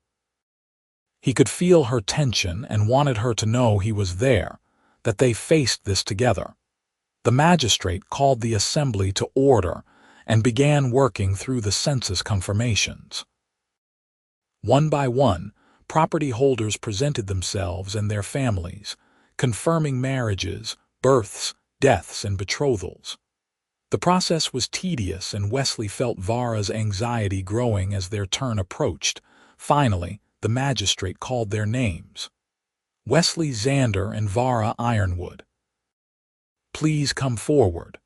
He could feel her tension and wanted her to know he was there, that they faced this together. The magistrate called the assembly to order and began working through the census confirmations. One by one, property holders presented themselves and their families, confirming marriages, births, deaths, and betrothals. The process was tedious, and Wesley felt Vara's anxiety growing as their turn approached. Finally, the magistrate called their names. Wesley Xander and Vara Ironwood. "Please come forward."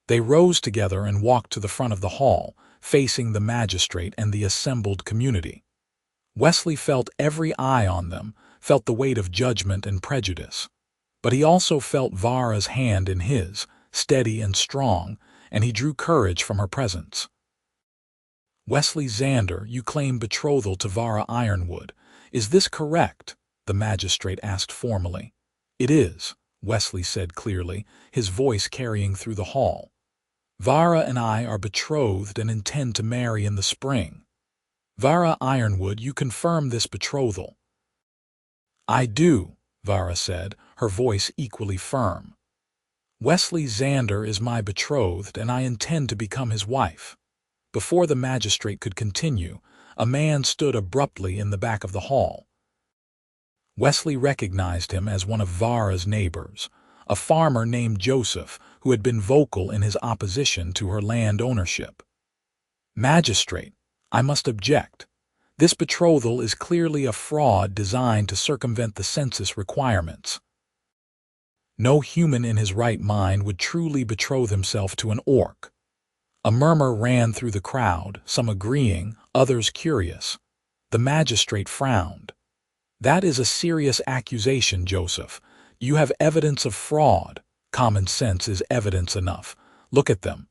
They rose together and walked to the front of the hall, facing the magistrate and the assembled community. Wesley felt every eye on them, felt the weight of judgment and prejudice. But he also felt Vara's hand in his, steady and strong, and he drew courage from her presence. "Wesley Xander, you claim betrothal to Vara Ironwood. Is this correct?" the magistrate asked formally. "It is," Wesley said clearly, his voice carrying through the hall. "Vara and I are betrothed and intend to marry in the spring. Vara Ironwood, you confirm this betrothal?" "I do," Vara said, her voice equally firm. "Wesley Xander is my betrothed, and I intend to become his wife." Before the magistrate could continue, a man stood abruptly in the back of the hall. Wesley recognized him as one of Vara's neighbors, a farmer named Joseph who had been vocal in his opposition to her land ownership. "Magistrate, I must object. This betrothal is clearly a fraud designed to circumvent the census requirements. No human in his right mind would truly betroth himself to an orc." A murmur ran through the crowd, some agreeing, others curious. The magistrate frowned. "That is a serious accusation, Joseph. You have evidence of fraud. Common sense is evidence enough. Look at them.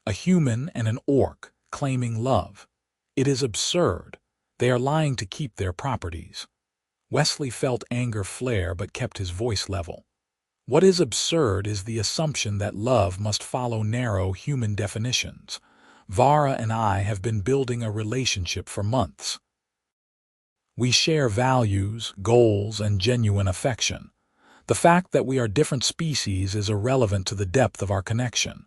A human and an orc claiming love. It is absurd. They are lying to keep their properties. Wesley felt anger flare but kept his voice level. What is absurd is the assumption that love must follow narrow human definitions. Vara and I have been building a relationship for months. We share values, goals, and genuine affection. The fact that we are different species is irrelevant to the depth of our connection.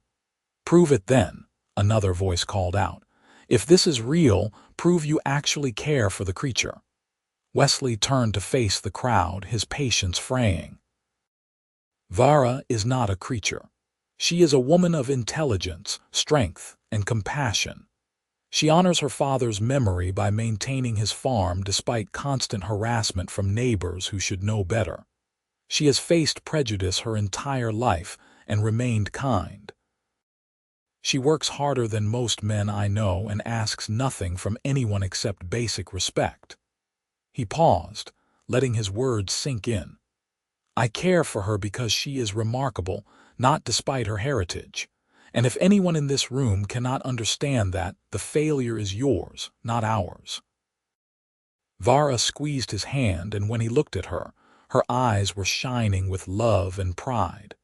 Prove it then, another voice called out. If this is real, prove you actually care for the creature. Wesley turned to face the crowd, his patience fraying. Vara is not a creature. She is a woman of intelligence, strength, and compassion. She honors her father's memory by maintaining his farm despite constant harassment from neighbors who should know better. She has faced prejudice her entire life and remained kind. She works harder than most men I know and asks nothing from anyone except basic respect. He paused, letting his words sink in. I care for her because she is remarkable, not despite her heritage. And if anyone in this room cannot understand that, the failure is yours, not ours. Vara squeezed his hand, and when he looked at her, her eyes were shining with love and pride.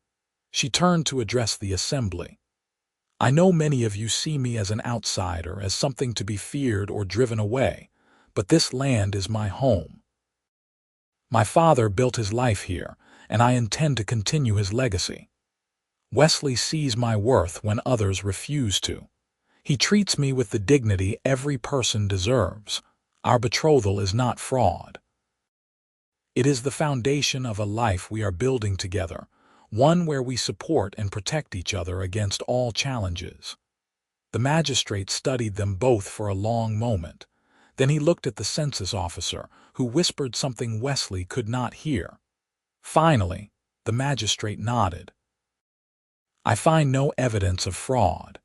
She turned to address the assembly. I know many of you see me as an outsider, as something to be feared or driven away, but this land is my home. My father built his life here, and I intend to continue his legacy. Wesley sees my worth when others refuse to. He treats me with the dignity every person deserves. Our betrothal is not fraud. It is the foundation of a life we are building together, one where we support and protect each other against all challenges. The magistrate studied them both for a long moment. Then he looked at the census officer, who whispered something Wesley could not hear. Finally, the magistrate nodded. I find no evidence of fraud.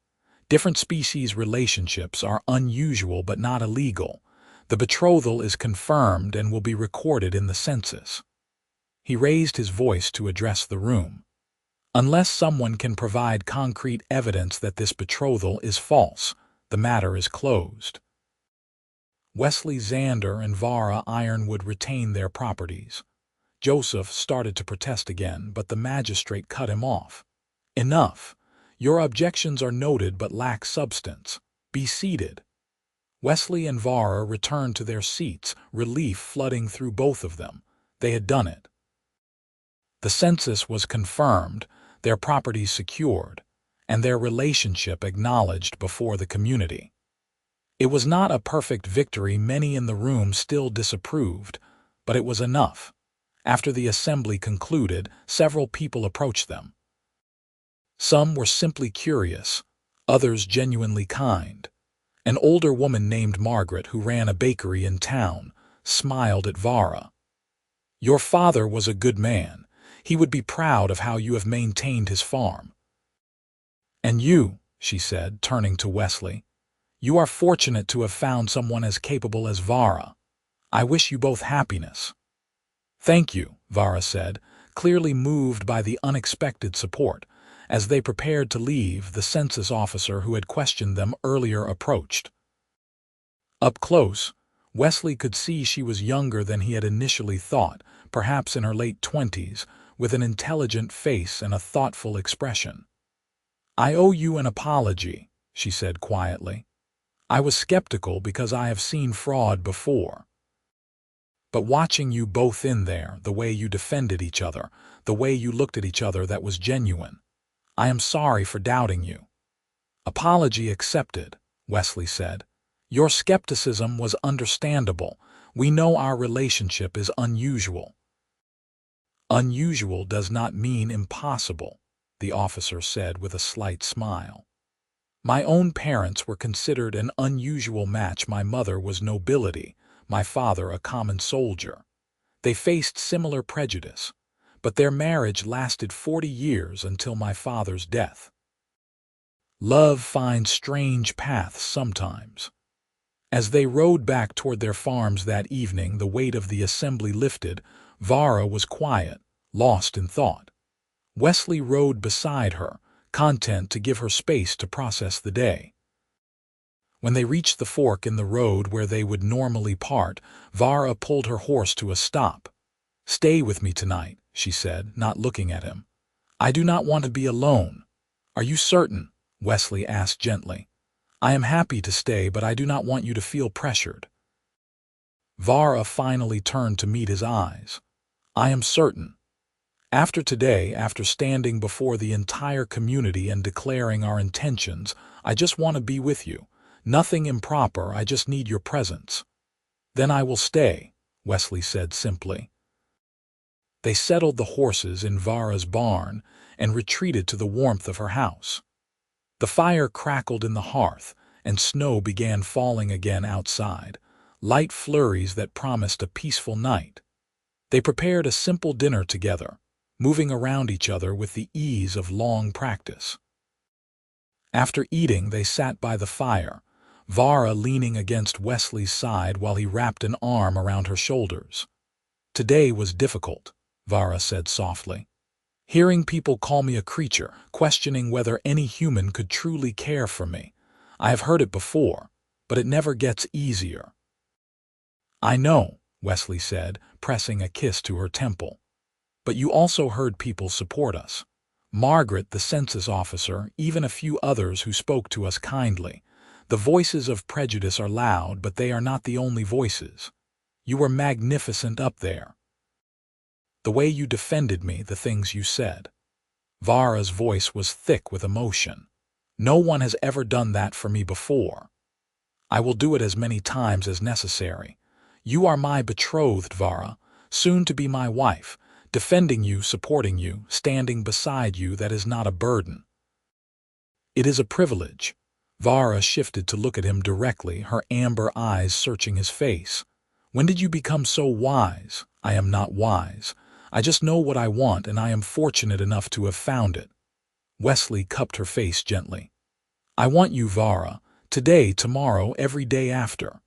Different species relationships are unusual but not illegal. The betrothal is confirmed and will be recorded in the census. He raised his voice to address the room. Unless someone can provide concrete evidence that this betrothal is false, the matter is closed. Wesley Xander and Vara Ironwood retained their properties. Joseph started to protest again, but the magistrate cut him off. Enough. Your objections are noted but lack substance. Be seated. Wesley and Vara returned to their seats, relief flooding through both of them. They had done it. The census was confirmed, their properties secured, and their relationship acknowledged before the community. It was not a perfect victory, many in the room still disapproved, but it was enough. After the assembly concluded, several people approached them. Some were simply curious, others genuinely kind. An older woman named Margaret, who ran a bakery in town, smiled at Vara. Your father was a good man. He would be proud of how you have maintained his farm. And you, she said, turning to Wesley, you are fortunate to have found someone as capable as Vara. I wish you both happiness. Thank you, Vara said, clearly moved by the unexpected support. As they prepared to leave, the census officer who had questioned them earlier approached. Up close, Wesley could see she was younger than he had initially thought, perhaps in her late 20s, with an intelligent face and a thoughtful expression. I owe you an apology, she said quietly. I was skeptical because I have seen fraud before. But watching you both in there, the way you defended each other, the way you looked at each other, that was genuine. I am sorry for doubting you. Apology accepted, Wesley said. Your skepticism was understandable. We know our relationship is unusual. Unusual does not mean impossible, the officer said with a slight smile. My own parents were considered an unusual match. My mother was nobility, my father a common soldier. They faced similar prejudice, but their marriage lasted 40 years until my father's death. Love finds strange paths sometimes. As they rode back toward their farms that evening, the weight of the assembly lifted. Vara was quiet, lost in thought. Wesley rode beside her, content to give her space to process the day. When they reached the fork in the road where they would normally part, Vara pulled her horse to a stop. "Stay with me tonight," she said, not looking at him. "I do not want to be alone." "Are you certain?" Wesley asked gently. "I am happy to stay, but I do not want you to feel pressured." Vara finally turned to meet his eyes. "I am certain. After today, after standing before the entire community and declaring our intentions, I just want to be with you. Nothing improper, I just need your presence." "Then I will stay," Wesley said simply. They settled the horses in Vara's barn and retreated to the warmth of her house. The fire crackled in the hearth, and snow began falling again outside, light flurries that promised a peaceful night. They prepared a simple dinner together, moving around each other with the ease of long practice. After eating, they sat by the fire, Vara leaning against Wesley's side while he wrapped an arm around her shoulders. "Today was difficult," Vara said softly. "Hearing people call me a creature, questioning whether any human could truly care for me. I have heard it before, but it never gets easier." "I know," Wesley said, pressing a kiss to her temple. "But you also heard people support us. Margaret, the census officer, even a few others who spoke to us kindly. The voices of prejudice are loud, but they are not the only voices. You were magnificent up there. The way you defended me, the things you said." Vara's voice was thick with emotion. "No one has ever done that for me before. I will do it as many times as necessary. You are my betrothed, Vara, soon to be my wife. Defending you, supporting you, standing beside you, that is not a burden. It is a privilege." Vara shifted to look at him directly, her amber eyes searching his face. "When did you become so wise?" "I am not wise. I just know what I want, and I am fortunate enough to have found it." Wesley cupped her face gently. "I want you, Vara, today, tomorrow, every day after.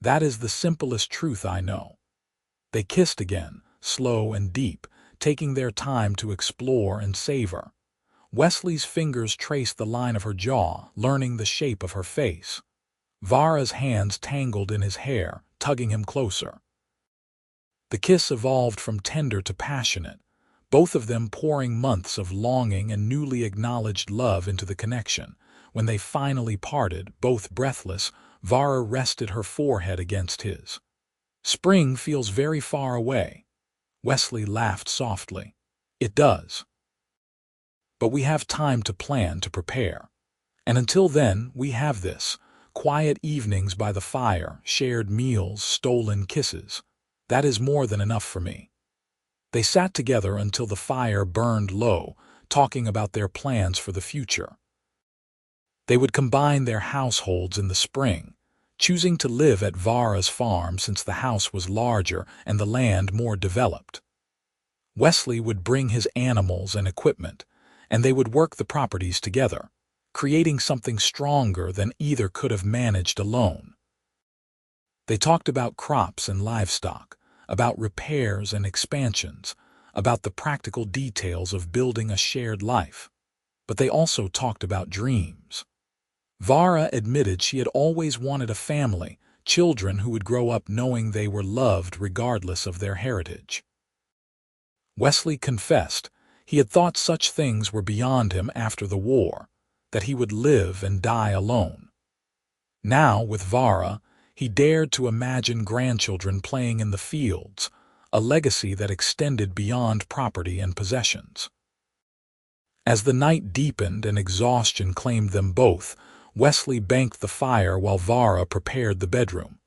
That is the simplest truth I know." They kissed again, slow and deep, taking their time to explore and savor. Wesley's fingers traced the line of her jaw, learning the shape of her face. Vara's hands tangled in his hair, tugging him closer. The kiss evolved from tender to passionate, both of them pouring months of longing and newly acknowledged love into the connection. When they finally parted, both breathless, Vara rested her forehead against his. "Spring feels very far away." Wesley laughed softly. "It does. But we have time to plan, to prepare. And until then, we have this. Quiet evenings by the fire, shared meals, stolen kisses. That is more than enough for me." They sat together until the fire burned low, talking about their plans for the future. They would combine their households in the spring, choosing to live at Vara's farm since the house was larger and the land more developed. Wesley would bring his animals and equipment, and they would work the properties together, creating something stronger than either could have managed alone. They talked about crops and livestock, about repairs and expansions, about the practical details of building a shared life. But they also talked about dreams. Vara admitted she had always wanted a family, children who would grow up knowing they were loved regardless of their heritage. Wesley confessed he had thought such things were beyond him after the war, that he would live and die alone. Now, with Vara, he dared to imagine grandchildren playing in the fields, a legacy that extended beyond property and possessions. As the night deepened and exhaustion claimed them both, Wesley banked the fire while Vara prepared the bedroom.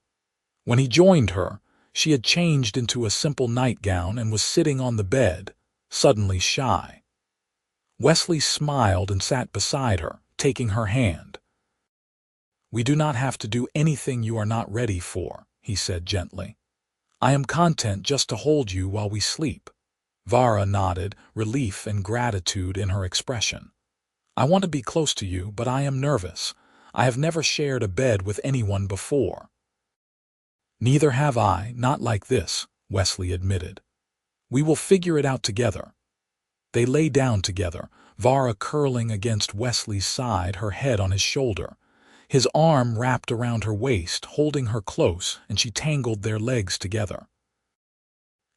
When he joined her, she had changed into a simple nightgown and was sitting on the bed, suddenly shy. Wesley smiled and sat beside her, taking her hand. "We do not have to do anything you are not ready for," he said gently. "I am content just to hold you while we sleep." Vara nodded, relief and gratitude in her expression. "I want to be close to you, but I am nervous. I have never shared a bed with anyone before." "Neither have I, not like this," Wesley admitted. "We will figure it out together." They lay down together, Vara curling against Wesley's side, her head on his shoulder. His arm wrapped around her waist, holding her close, and she tangled their legs together.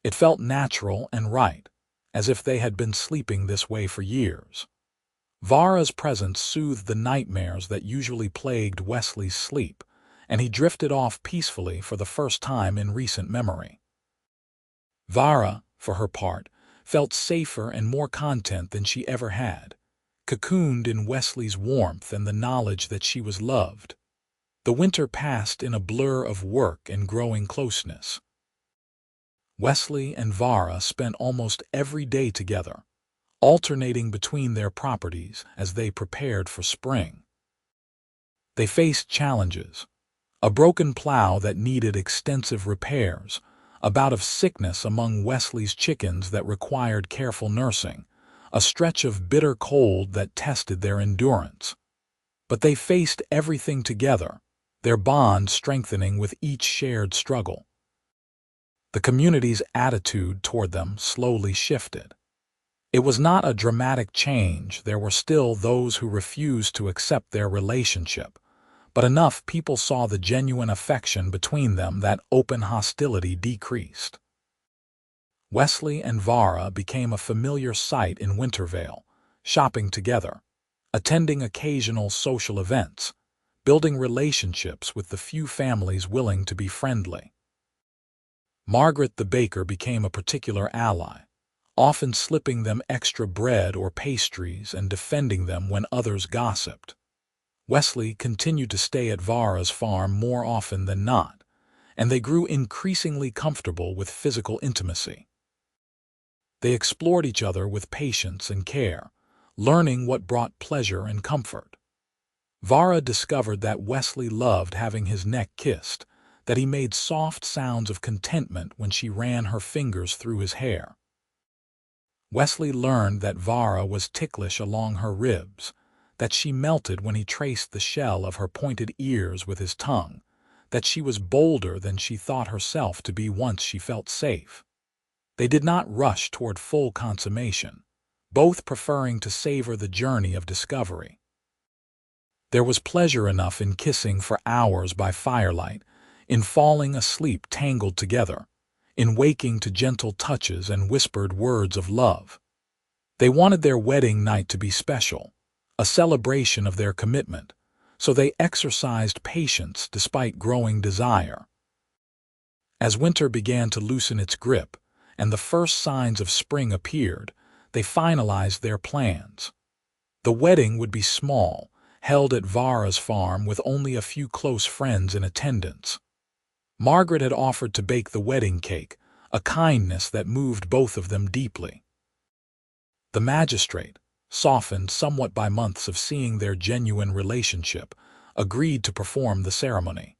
It felt natural and right, as if they had been sleeping this way for years. Vara's presence soothed the nightmares that usually plagued Wesley's sleep, and he drifted off peacefully for the first time in recent memory. Vara, for her part, felt safer and more content than she ever had, cocooned in Wesley's warmth and the knowledge that she was loved. The winter passed in a blur of work and growing closeness. Wesley and Vara spent almost every day together, alternating between their properties as they prepared for spring. They faced challenges: a broken plow that needed extensive repairs, a bout of sickness among Wesley's chickens that required careful nursing, a stretch of bitter cold that tested their endurance. But they faced everything together, their bond strengthening with each shared struggle. The community's attitude toward them slowly shifted. It was not a dramatic change. There were still those who refused to accept their relationship, but enough people saw the genuine affection between them that open hostility decreased. Wesley and Vara became a familiar sight in Wintervale, shopping together, attending occasional social events, building relationships with the few families willing to be friendly. Margaret the baker became a particular ally, often slipping them extra bread or pastries and defending them when others gossiped. Wesley continued to stay at Vara's farm more often than not, and they grew increasingly comfortable with physical intimacy. They explored each other with patience and care, learning what brought pleasure and comfort. Vara discovered that Wesley loved having his neck kissed, that he made soft sounds of contentment when she ran her fingers through his hair. Wesley learned that Vara was ticklish along her ribs, that she melted when he traced the shell of her pointed ears with his tongue, that she was bolder than she thought herself to be once she felt safe. They did not rush toward full consummation, both preferring to savor the journey of discovery. There was pleasure enough in kissing for hours by firelight, in falling asleep tangled together, in waking to gentle touches and whispered words of love. They wanted their wedding night to be special, a celebration of their commitment, so they exercised patience despite growing desire. As winter began to loosen its grip and the first signs of spring appeared, they finalized their plans. The wedding would be small, held at Vara's farm with only a few close friends in attendance. Margaret had offered to bake the wedding cake, a kindness that moved both of them deeply. The magistrate, softened somewhat by months of seeing their genuine relationship, agreed to perform the ceremony.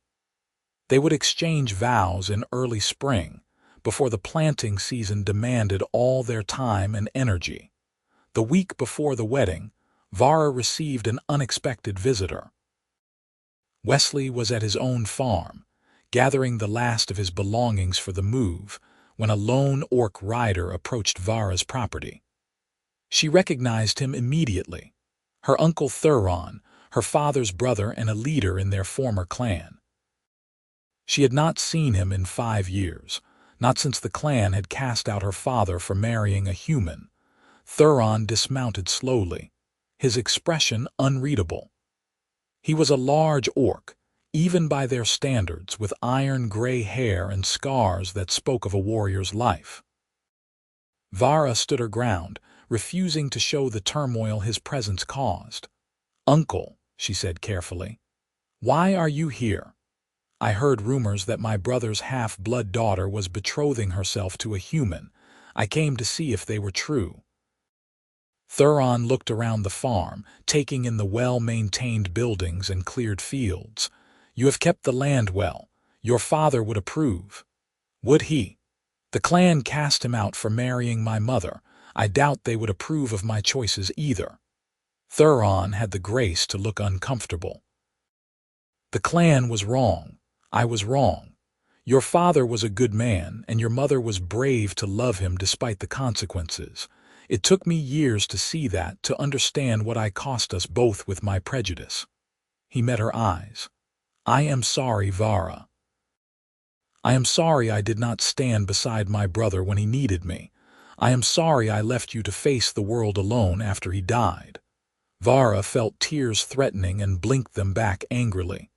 They would exchange vows in early spring, before the planting season demanded all their time and energy. The week before the wedding, Vara received an unexpected visitor. Wesley was at his own farm, gathering the last of his belongings for the move, when a lone orc rider approached Vara's property. She recognized him immediately, her uncle Thuron, her father's brother and a leader in their former clan. She had not seen him in 5 years, not since the clan had cast out her father for marrying a human. Thuron dismounted slowly, his expression unreadable. He was a large orc, even by their standards, with iron-gray hair and scars that spoke of a warrior's life. Vara stood her ground, refusing to show the turmoil his presence caused. "Uncle," she said carefully, "why are you here? I heard rumors that my brother's half-blood daughter was betrothing herself to a human. I came to see if they were true." Thuron looked around the farm, taking in the well-maintained buildings and cleared fields. "You have kept the land well. Your father would approve." "Would he? The clan cast him out for marrying my mother. I doubt they would approve of my choices either." Thuron had the grace to look uncomfortable. "The clan was wrong. I was wrong. Your father was a good man, and your mother was brave to love him despite the consequences. It took me years to see that, to understand what I cost us both with my prejudice. He met her eyes. I am sorry, Vara. I am sorry I did not stand beside my brother when he needed me. I am sorry I left you to face the world alone after he died. Vara felt tears threatening and blinked them back angrily.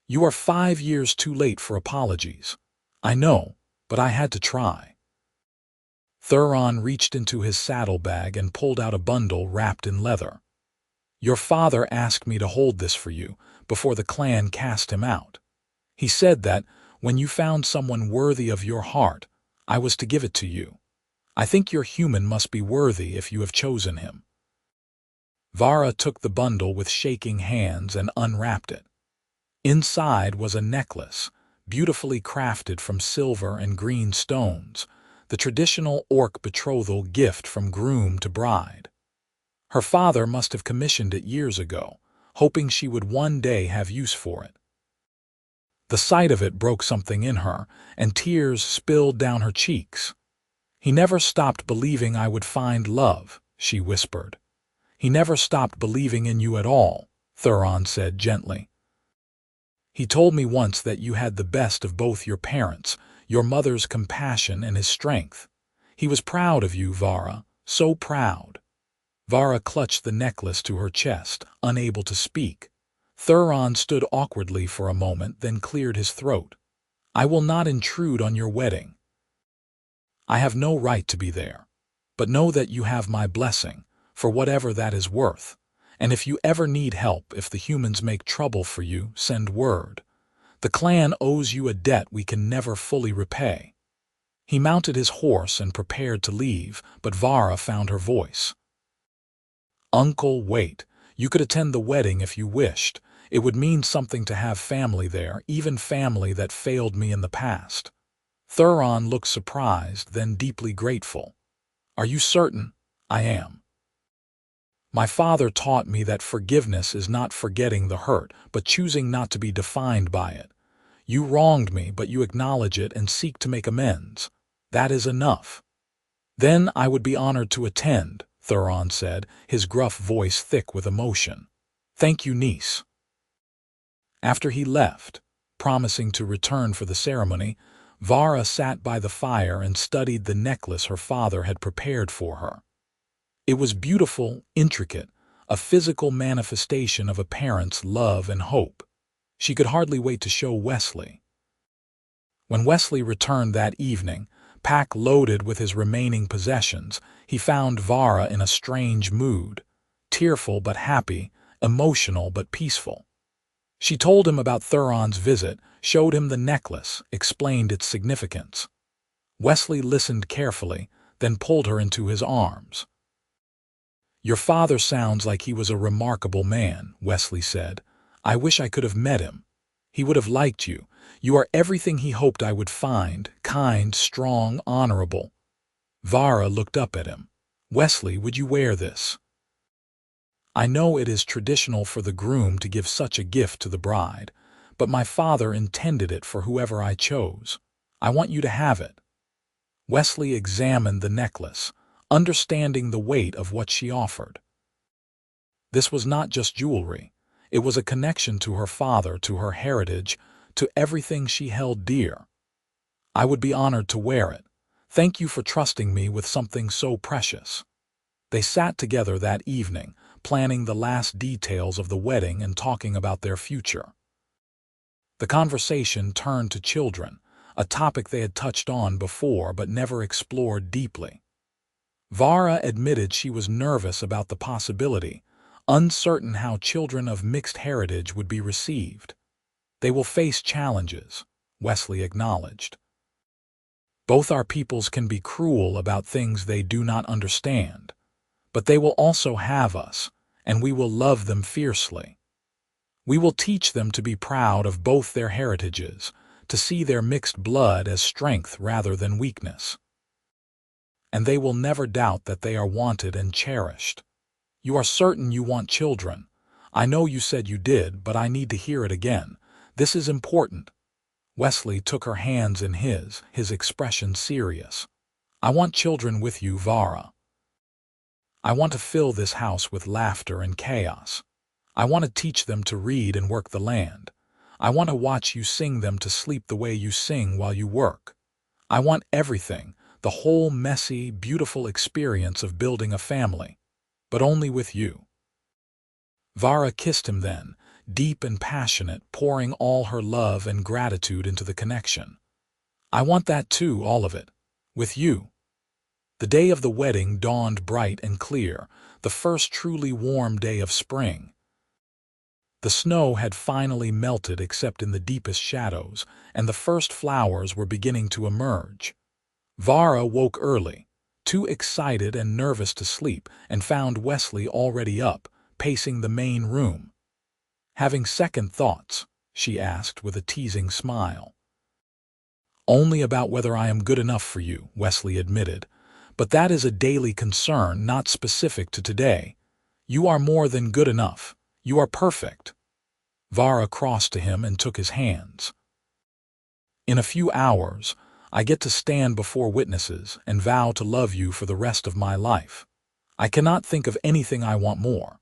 You are 5 years too late for apologies. I know, but I had to try. Thuron reached into his saddlebag and pulled out a bundle wrapped in leather. Your father asked me to hold this for you before the clan cast him out. He said that, when you found someone worthy of your heart, I was to give it to you. I think your human must be worthy if you have chosen him. Vara took the bundle with shaking hands and unwrapped it. Inside was a necklace, beautifully crafted from silver and green stones, the traditional orc betrothal gift from groom to bride. Her father must have commissioned it years ago, hoping she would one day have use for it. The sight of it broke something in her, and tears spilled down her cheeks. He never stopped believing I would find love, she whispered. He never stopped believing in you at all, Thuron said gently. He told me once that you had the best of both your parents, your mother's compassion and his strength. He was proud of you, Vara, so proud. Vara clutched the necklace to her chest, unable to speak. Thuron stood awkwardly for a moment, then cleared his throat. I will not intrude on your wedding. I have no right to be there. But know that you have my blessing, for whatever that is worth. And if you ever need help, if the humans make trouble for you, send word. The clan owes you a debt we can never fully repay. He mounted his horse and prepared to leave, but Vara found her voice. Uncle, wait. You could attend the wedding if you wished. It would mean something to have family there, even family that failed me in the past. Thuron looked surprised, then deeply grateful. Are you certain? I am. My father taught me that forgiveness is not forgetting the hurt, but choosing not to be defined by it. You wronged me, but you acknowledge it and seek to make amends. That is enough. Then I would be honored to attend, Thuron said, his gruff voice thick with emotion. Thank you, niece. After he left, promising to return for the ceremony, Vara sat by the fire and studied the necklace her father had prepared for her. It was beautiful, intricate, a physical manifestation of a parent's love and hope. She could hardly wait to show Wesley. When Wesley returned that evening, pack loaded with his remaining possessions, he found Vara in a strange mood, tearful but happy, emotional but peaceful. She told him about Thuron's visit, showed him the necklace, explained its significance. Wesley listened carefully, then pulled her into his arms. Your father sounds like he was a remarkable man, Wesley said. I wish I could have met him. He would have liked you. You are everything he hoped I would find, kind, strong, honorable. Vara looked up at him. Wesley, would you wear this? I know it is traditional for the groom to give such a gift to the bride, but my father intended it for whoever I chose. I want you to have it. Wesley examined the necklace, understanding the weight of what she offered. This was not just jewelry. It was a connection to her father, to her heritage, to everything she held dear. I would be honored to wear it. Thank you for trusting me with something so precious. They sat together that evening, planning the last details of the wedding and talking about their future. The conversation turned to children, a topic they had touched on before but never explored deeply. Vara admitted she was nervous about the possibility, uncertain how children of mixed heritage would be received. They will face challenges, Wesley acknowledged. Both our peoples can be cruel about things they do not understand, but they will also have us, and we will love them fiercely. We will teach them to be proud of both their heritages, to see their mixed blood as strength rather than weakness. And they will never doubt that they are wanted and cherished. You are certain you want children. I know you said you did, but I need to hear it again. This is important. Wesley took her hands in his expression serious. "I want children with you, Vara. I want to fill this house with laughter and chaos. I want to teach them to read and work the land. I want to watch you sing them to sleep the way you sing while you work. I want everything, the whole messy, beautiful experience of building a family, but only with you." Vara kissed him then, deep and passionate, pouring all her love and gratitude into the connection. "I want that too, all of it. With you." The day of the wedding dawned bright and clear, the first truly warm day of spring. The snow had finally melted except in the deepest shadows, and the first flowers were beginning to emerge. Vara woke early, too excited and nervous to sleep, and found Wesley already up, pacing the main room. "Having second thoughts?" she asked with a teasing smile. "Only about whether I am good enough for you," Wesley admitted. "But that is a daily concern, not specific to today. You are more than good enough. You are perfect." Vara crossed to him and took his hands. "In a few hours, I get to stand before witnesses and vow to love you for the rest of my life. I cannot think of anything I want more."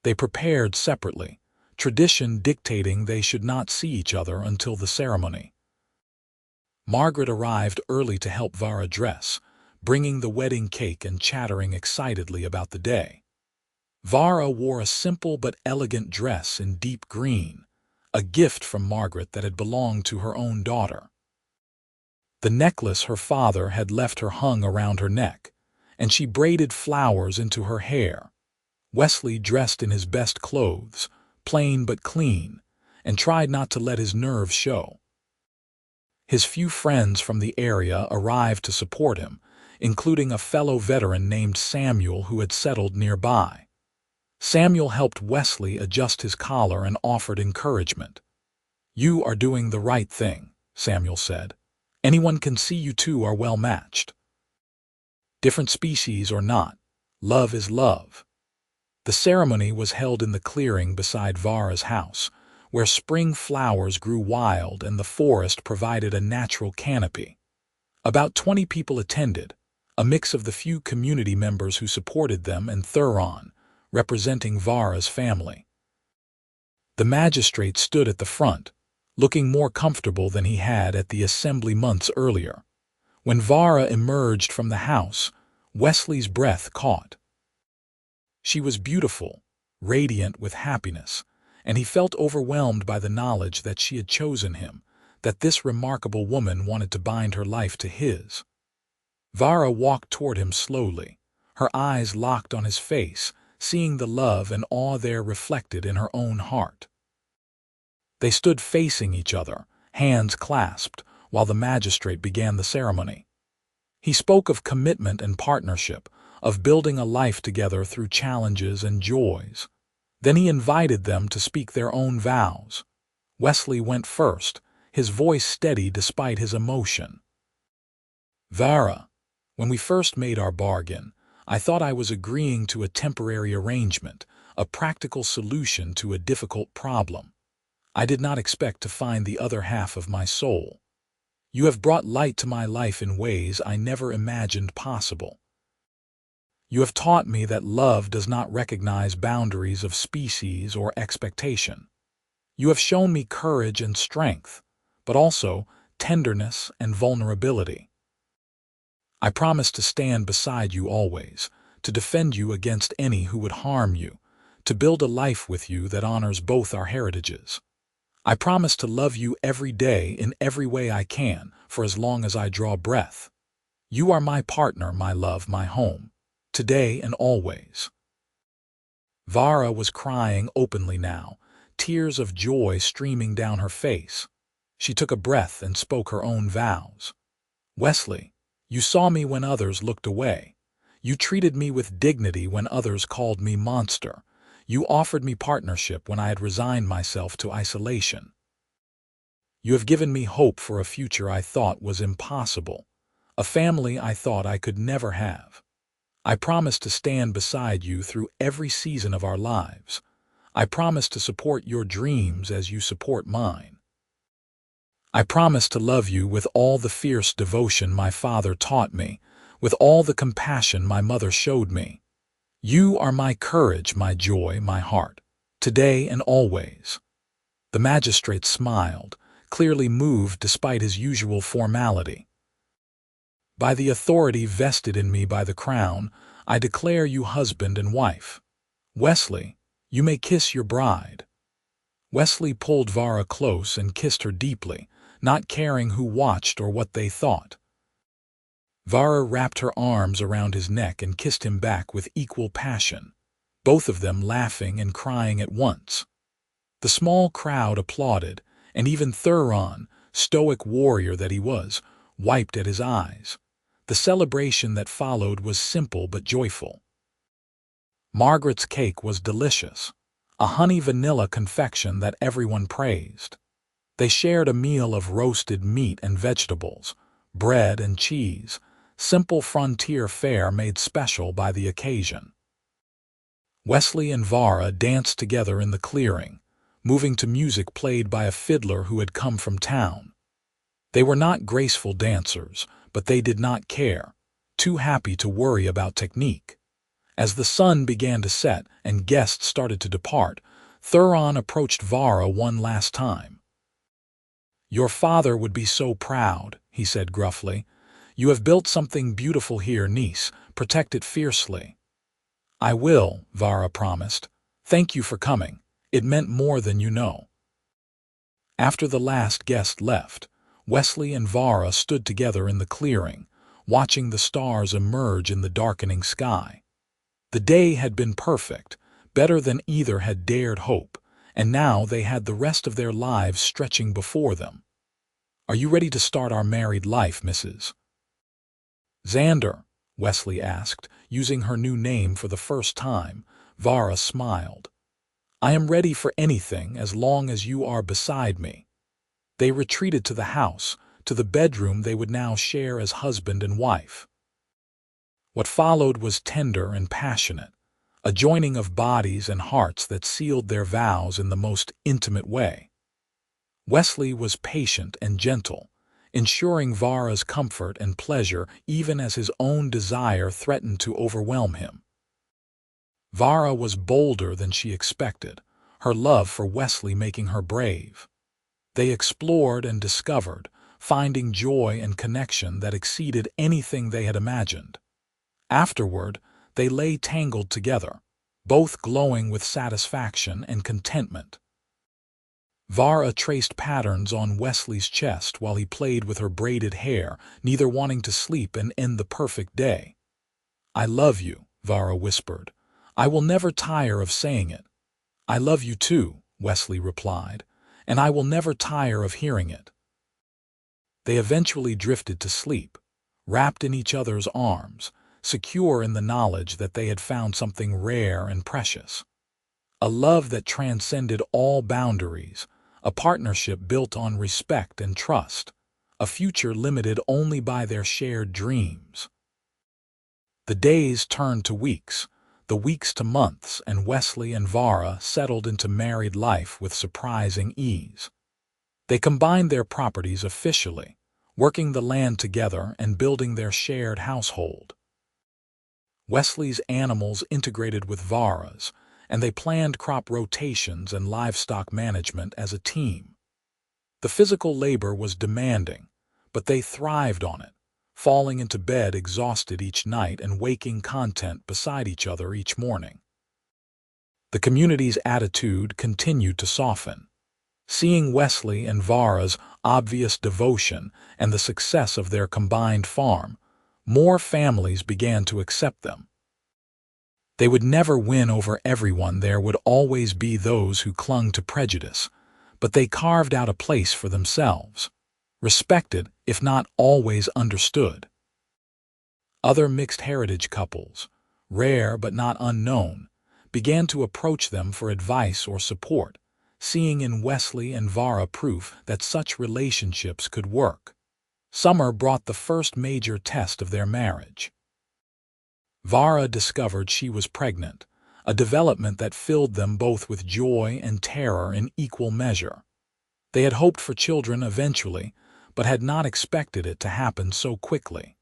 They prepared separately, tradition dictating they should not see each other until the ceremony. Margaret arrived early to help Vara dress, bringing the wedding cake and chattering excitedly about the day. Vara wore a simple but elegant dress in deep green, a gift from Margaret that had belonged to her own daughter. The necklace her father had left her hung around her neck, and she braided flowers into her hair. Wesley dressed in his best clothes, plain but clean, and tried not to let his nerves show. His few friends from the area arrived to support him, including a fellow veteran named Samuel who had settled nearby. Samuel helped Wesley adjust his collar and offered encouragement. "You are doing the right thing," Samuel said. "Anyone can see you two are well matched. Different species or not, love is love." The ceremony was held in the clearing beside Vara's house, where spring flowers grew wild and the forest provided a natural canopy. About 20 people attended, a mix of the few community members who supported them and Thuron, representing Vara's family. The magistrate stood at the front, looking more comfortable than he had at the assembly months earlier. When Vara emerged from the house, Wesley's breath caught. She was beautiful, radiant with happiness, and he felt overwhelmed by the knowledge that she had chosen him, that this remarkable woman wanted to bind her life to his. Vara walked toward him slowly, her eyes locked on his face, seeing the love and awe there reflected in her own heart. They stood facing each other, hands clasped, while the magistrate began the ceremony. He spoke of commitment and partnership, of building a life together through challenges and joys. Then he invited them to speak their own vows. Wesley went first, his voice steady despite his emotion. "Vara, when we first made our bargain, I thought I was agreeing to a temporary arrangement, a practical solution to a difficult problem. I did not expect to find the other half of my soul. You have brought light to my life in ways I never imagined possible. You have taught me that love does not recognize boundaries of species or expectation. You have shown me courage and strength, but also tenderness and vulnerability. I promise to stand beside you always, to defend you against any who would harm you, to build a life with you that honors both our heritages. I promise to love you every day in every way I can, for as long as I draw breath. You are my partner, my love, my home, today and always." Vara was crying openly now, tears of joy streaming down her face. She took a breath and spoke her own vows. "Wesley, you saw me when others looked away. You treated me with dignity when others called me monster. You offered me partnership when I had resigned myself to isolation. You have given me hope for a future I thought was impossible, a family I thought I could never have. I promise to stand beside you through every season of our lives. I promise to support your dreams as you support mine." I promise to love you with all the fierce devotion my father taught me, with all the compassion my mother showed me. You are my courage, my joy, my heart, today and always." The magistrate smiled, clearly moved despite his usual formality. "By the authority vested in me by the crown, I declare you husband and wife. Wesley, you may kiss your bride." Wesley pulled Vara close and kissed her deeply, not caring who watched or what they thought. Vara wrapped her arms around his neck and kissed him back with equal passion, both of them laughing and crying at once. The small crowd applauded, and even Thuron, stoic warrior that he was, wiped at his eyes. The celebration that followed was simple but joyful. Margaret's cake was delicious, a honey-vanilla confection that everyone praised. They shared a meal of roasted meat and vegetables, bread and cheese, simple frontier fare made special by the occasion. Wesley and Vara danced together in the clearing, moving to music played by a fiddler who had come from town. They were not graceful dancers, but they did not care, too happy to worry about technique. As the sun began to set and guests started to depart, Thuron approached Vara one last time. "Your father would be so proud," he said gruffly. "You have built something beautiful here, niece. Protect it fiercely." "I will," Vara promised. "Thank you for coming. It meant more than you know." After the last guest left, Wesley and Vara stood together in the clearing, watching the stars emerge in the darkening sky. The day had been perfect, better than either had dared hope, and now they had the rest of their lives stretching before them. "Are you ready to start our married life, Mrs. Xander?" Wesley asked, using her new name for the first time. Vara smiled. "I am ready for anything as long as you are beside me." They retreated to the house, to the bedroom they would now share as husband and wife. What followed was tender and passionate, a joining of bodies and hearts that sealed their vows in the most intimate way. Wesley was patient and gentle, ensuring Vara's comfort and pleasure even as his own desire threatened to overwhelm him. Vara was bolder than she expected, her love for Wesley making her brave. They explored and discovered, finding joy and connection that exceeded anything they had imagined. Afterward, they lay tangled together, both glowing with satisfaction and contentment. Vara traced patterns on Wesley's chest while he played with her braided hair, neither wanting to sleep and end the perfect day. "I love you," Vara whispered. "I will never tire of saying it." "I love you too," Wesley replied, "and I will never tire of hearing it." They eventually drifted to sleep, wrapped in each other's arms, secure in the knowledge that they had found something rare and precious. A love that transcended all boundaries, a partnership built on respect and trust, a future limited only by their shared dreams. The days turned to weeks, the weeks to months, and Wesley and Vara settled into married life with surprising ease. They combined their properties officially, working the land together and building their shared household. Wesley's animals integrated with Vara's, and they planned crop rotations and livestock management as a team. The physical labor was demanding, but they thrived on it, falling into bed exhausted each night and waking content beside each other each morning. The community's attitude continued to soften. Seeing Wesley and Vara's obvious devotion and the success of their combined farm, more families began to accept them. They would never win over everyone. There would always be those who clung to prejudice, but they carved out a place for themselves, respected if not always understood. Other mixed heritage couples, rare but not unknown, began to approach them for advice or support, seeing in Wesley and Vara proof that such relationships could work. Summer brought the first major test of their marriage. Vara discovered she was pregnant, a development that filled them both with joy and terror in equal measure. They had hoped for children eventually, but had not expected it to happen so quickly.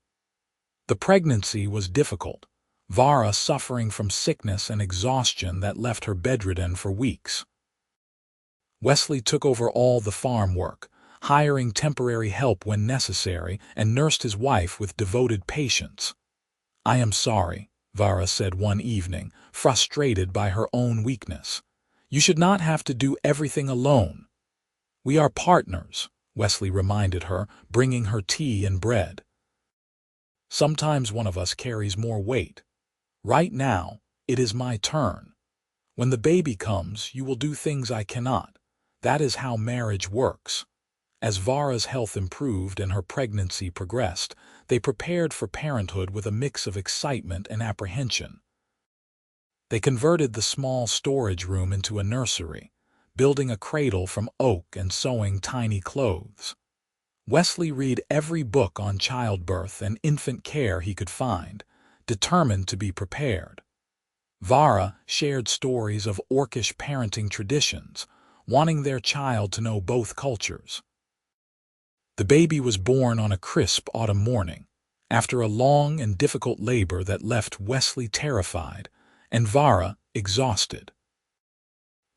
The pregnancy was difficult, Vara suffering from sickness and exhaustion that left her bedridden for weeks. Wesley took over all the farm work, hiring temporary help when necessary, and nursed his wife with devoted patience. "I am sorry," Vara said one evening, frustrated by her own weakness. "You should not have to do everything alone." "We are partners," Wesley reminded her, bringing her tea and bread. "Sometimes one of us carries more weight. Right now, it is my turn. When the baby comes, you will do things I cannot. That is how marriage works." As Vara's health improved and her pregnancy progressed, they prepared for parenthood with a mix of excitement and apprehension. They converted the small storage room into a nursery, building a cradle from oak and sewing tiny clothes. Wesley read every book on childbirth and infant care he could find, determined to be prepared. Vara shared stories of Orcish parenting traditions, wanting their child to know both cultures. The baby was born on a crisp autumn morning, after a long and difficult labor that left Wesley terrified and Vara exhausted.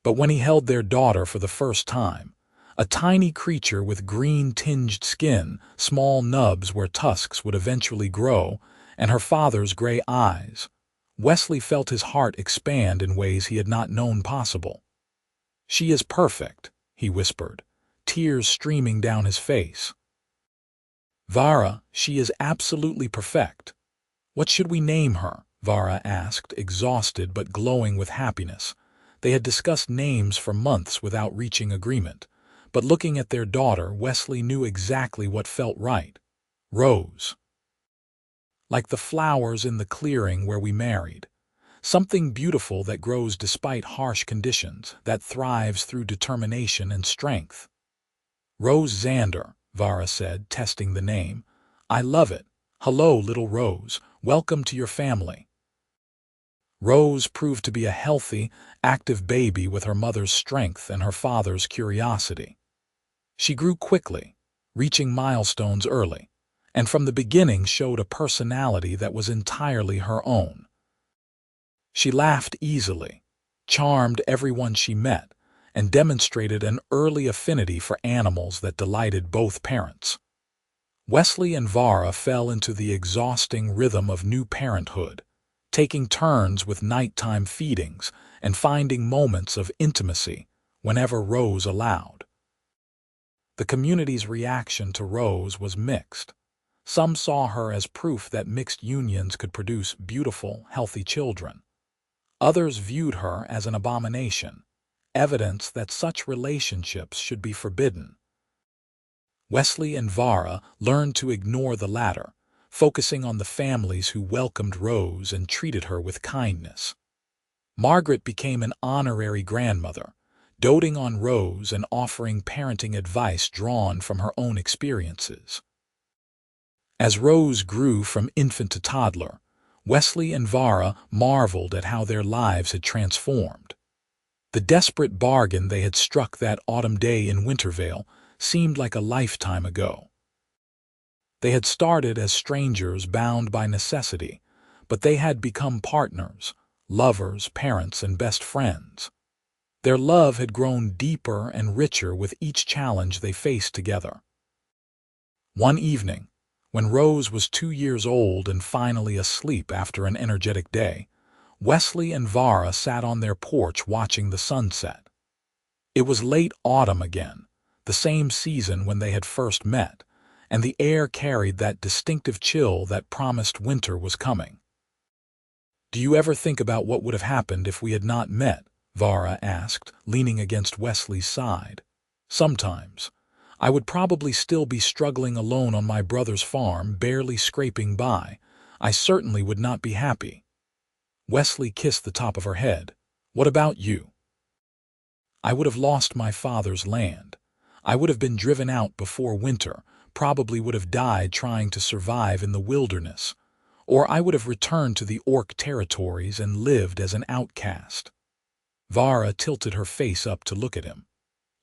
But when he held their daughter for the first time, a tiny creature with green-tinged skin, small nubs where tusks would eventually grow, and her father's gray eyes, Wesley felt his heart expand in ways he had not known possible. "She is perfect," he whispered, tears streaming down his face. "Vara, she is absolutely perfect. What should we name her?" Vara asked, exhausted but glowing with happiness. They had discussed names for months without reaching agreement, but looking at their daughter, Wesley knew exactly what felt right. Rose. Like the flowers in the clearing where we married. Something beautiful that grows despite harsh conditions, that thrives through determination and strength. "Rose Xander," Vara said, testing the name. "I love it. Hello, little Rose. Welcome to your family." Rose proved to be a healthy, active baby with her mother's strength and her father's curiosity. She grew quickly, reaching milestones early, and from the beginning showed a personality that was entirely her own. She laughed easily, charmed everyone she met, and demonstrated an early affinity for animals that delighted both parents. Wesley and Vara fell into the exhausting rhythm of new parenthood, taking turns with nighttime feedings and finding moments of intimacy whenever Rose allowed. The community's reaction to Rose was mixed. Some saw her as proof that mixed unions could produce beautiful, healthy children. Others viewed her as an abomination, evidence that such relationships should be forbidden. Wesley and Vara learned to ignore the latter, focusing on the families who welcomed Rose and treated her with kindness. Margaret became an honorary grandmother, doting on Rose and offering parenting advice drawn from her own experiences. As Rose grew from infant to toddler, Wesley and Vara marveled at how their lives had transformed. The desperate bargain they had struck that autumn day in Wintervale seemed like a lifetime ago. They had started as strangers bound by necessity, but they had become partners, lovers, parents, and best friends. Their love had grown deeper and richer with each challenge they faced together. One evening, when Rose was 2 years old and finally asleep after an energetic day, Wesley and Vara sat on their porch watching the sunset. It was late autumn again, the same season when they had first met, and the air carried that distinctive chill that promised winter was coming. "Do you ever think about what would have happened if we had not met?" Vara asked, leaning against Wesley's side. "Sometimes. I would probably still be struggling alone on my brother's farm, barely scraping by. I certainly would not be happy." Wesley kissed the top of her head. "What about you?" "I would have lost my father's land. I would have been driven out before winter, probably would have died trying to survive in the wilderness. Or I would have returned to the Orc territories and lived as an outcast." Vara tilted her face up to look at him.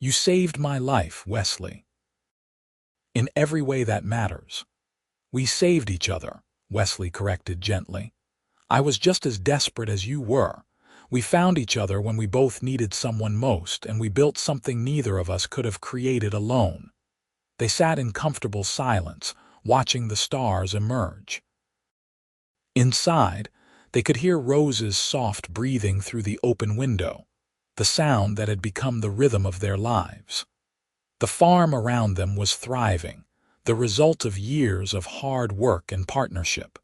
You saved my life, Wesley. In every way that matters. We saved each other, Wesley corrected gently. I was just as desperate as you were. We found each other when we both needed someone most, and we built something neither of us could have created alone. They sat in comfortable silence, watching the stars emerge. Inside, they could hear Rose's soft breathing through the open window, the sound that had become the rhythm of their lives. The farm around them was thriving, the result of years of hard work and partnership.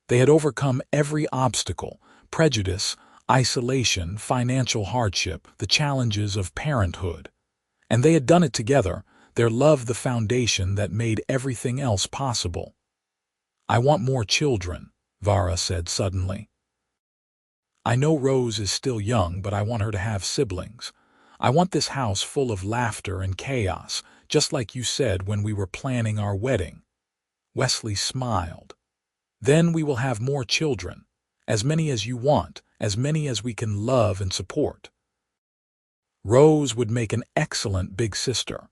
They had overcome every obstacle: prejudice, isolation, financial hardship, the challenges of parenthood. And they had done it together, their love the foundation that made everything else possible. I want more children, Vara said suddenly. I know Rose is still young, but I want her to have siblings. I want this house full of laughter and chaos, just like you said when we were planning our wedding. Wesley smiled. Then we will have more children, as many as you want, as many as we can love and support. Rose would make an excellent big sister.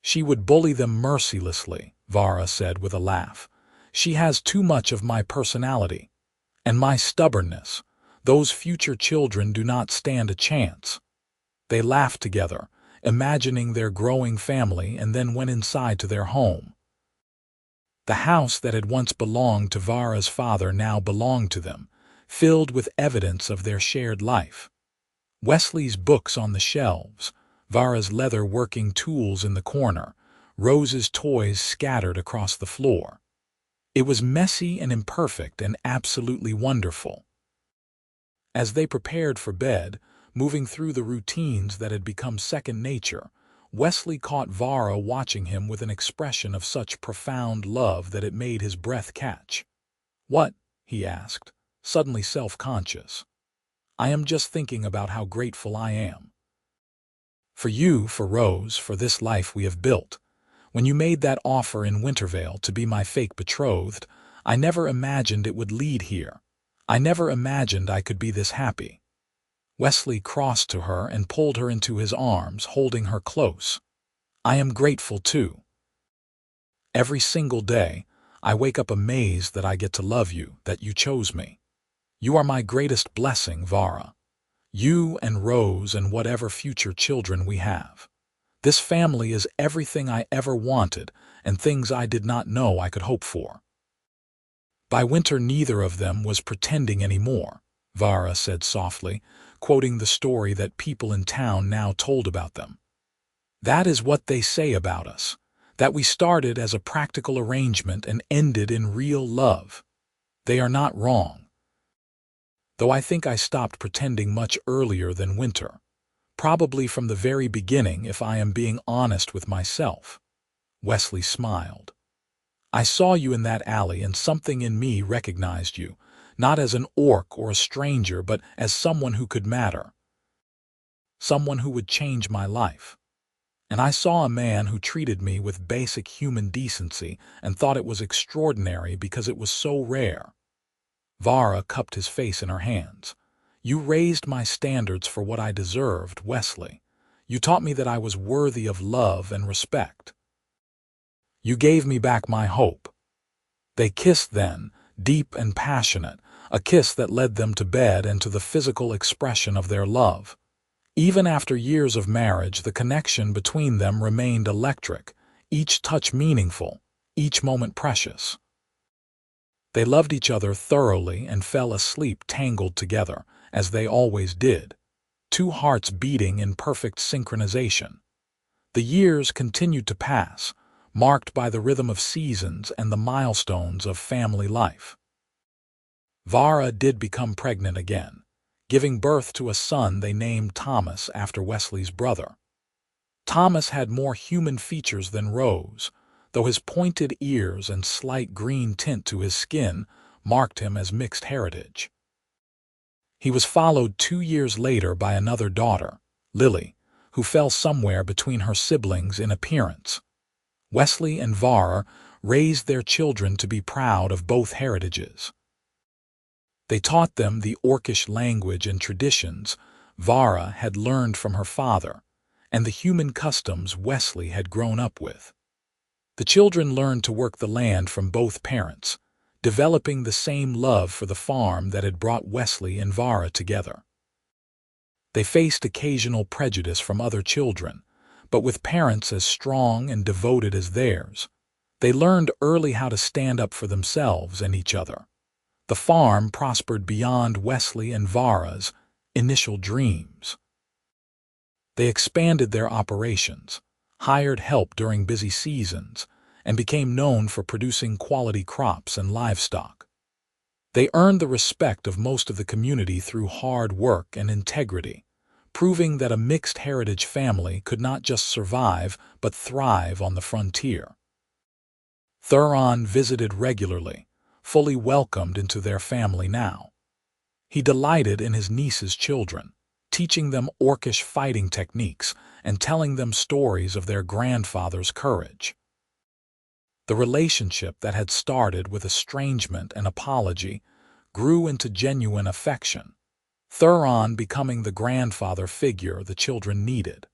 She would bully them mercilessly, Vara said with a laugh. She has too much of my personality and my stubbornness. Those future children do not stand a chance. They laughed together, imagining their growing family, and then went inside to their home. The house that had once belonged to Vara's father now belonged to them, filled with evidence of their shared life. Wesley's books on the shelves, Vara's leather working tools in the corner, Rose's toys scattered across the floor. It was messy and imperfect and absolutely wonderful. As they prepared for bed, moving through the routines that had become second nature, Wesley caught Vara watching him with an expression of such profound love that it made his breath catch. "What?" he asked, suddenly self-conscious. "I am just thinking about how grateful I am. For you, for Rose, for this life we have built. When you made that offer in Wintervale to be my fake betrothed, I never imagined it would lead here. I never imagined I could be this happy." Wesley crossed to her and pulled her into his arms, holding her close. "I am grateful too. Every single day, I wake up amazed that I get to love you, that you chose me. You are my greatest blessing, Vara. You and Rose and whatever future children we have. This family is everything I ever wanted and things I did not know I could hope for." By winter neither of them was pretending anymore, Vara said softly, quoting the story that people in town now told about them. "That is what they say about us, that we started as a practical arrangement and ended in real love. They are not wrong. Though I think I stopped pretending much earlier than winter. Probably from the very beginning, if I am being honest with myself." Wesley smiled. "I saw you in that alley and something in me recognized you, not as an orc or a stranger, but as someone who could matter. Someone who would change my life. And I saw a man who treated me with basic human decency and thought it was extraordinary because it was so rare." Vara cupped his face in her hands. "You raised my standards for what I deserved, Wesley. You taught me that I was worthy of love and respect. You gave me back my hope." They kissed then, deep and passionate, a kiss that led them to bed and to the physical expression of their love. Even after years of marriage, the connection between them remained electric, each touch meaningful, each moment precious. They loved each other thoroughly and fell asleep tangled together, as they always did, two hearts beating in perfect synchronization. The years continued to pass, marked by the rhythm of seasons and the milestones of family life. Vara did become pregnant again, giving birth to a son they named Thomas after Wesley's brother. Thomas had more human features than Rose, though his pointed ears and slight green tint to his skin marked him as mixed heritage. He was followed 2 years later by another daughter, Lily, who fell somewhere between her siblings in appearance. Wesley and Vara raised their children to be proud of both heritages. They taught them the Orcish language and traditions Vara had learned from her father, and the human customs Wesley had grown up with. The children learned to work the land from both parents, developing the same love for the farm that had brought Wesley and Vara together. They faced occasional prejudice from other children, but with parents as strong and devoted as theirs, they learned early how to stand up for themselves and each other. The farm prospered beyond Wesley and Vara's initial dreams. They expanded their operations, hired help during busy seasons, and became known for producing quality crops and livestock. They earned the respect of most of the community through hard work and integrity, proving that a mixed heritage family could not just survive but thrive on the frontier. Thuron visited regularly, fully welcomed into their family now. He delighted in his niece's children, teaching them orcish fighting techniques and telling them stories of their grandfather's courage. The relationship that had started with estrangement and apology grew into genuine affection, Thuron becoming the grandfather figure the children needed.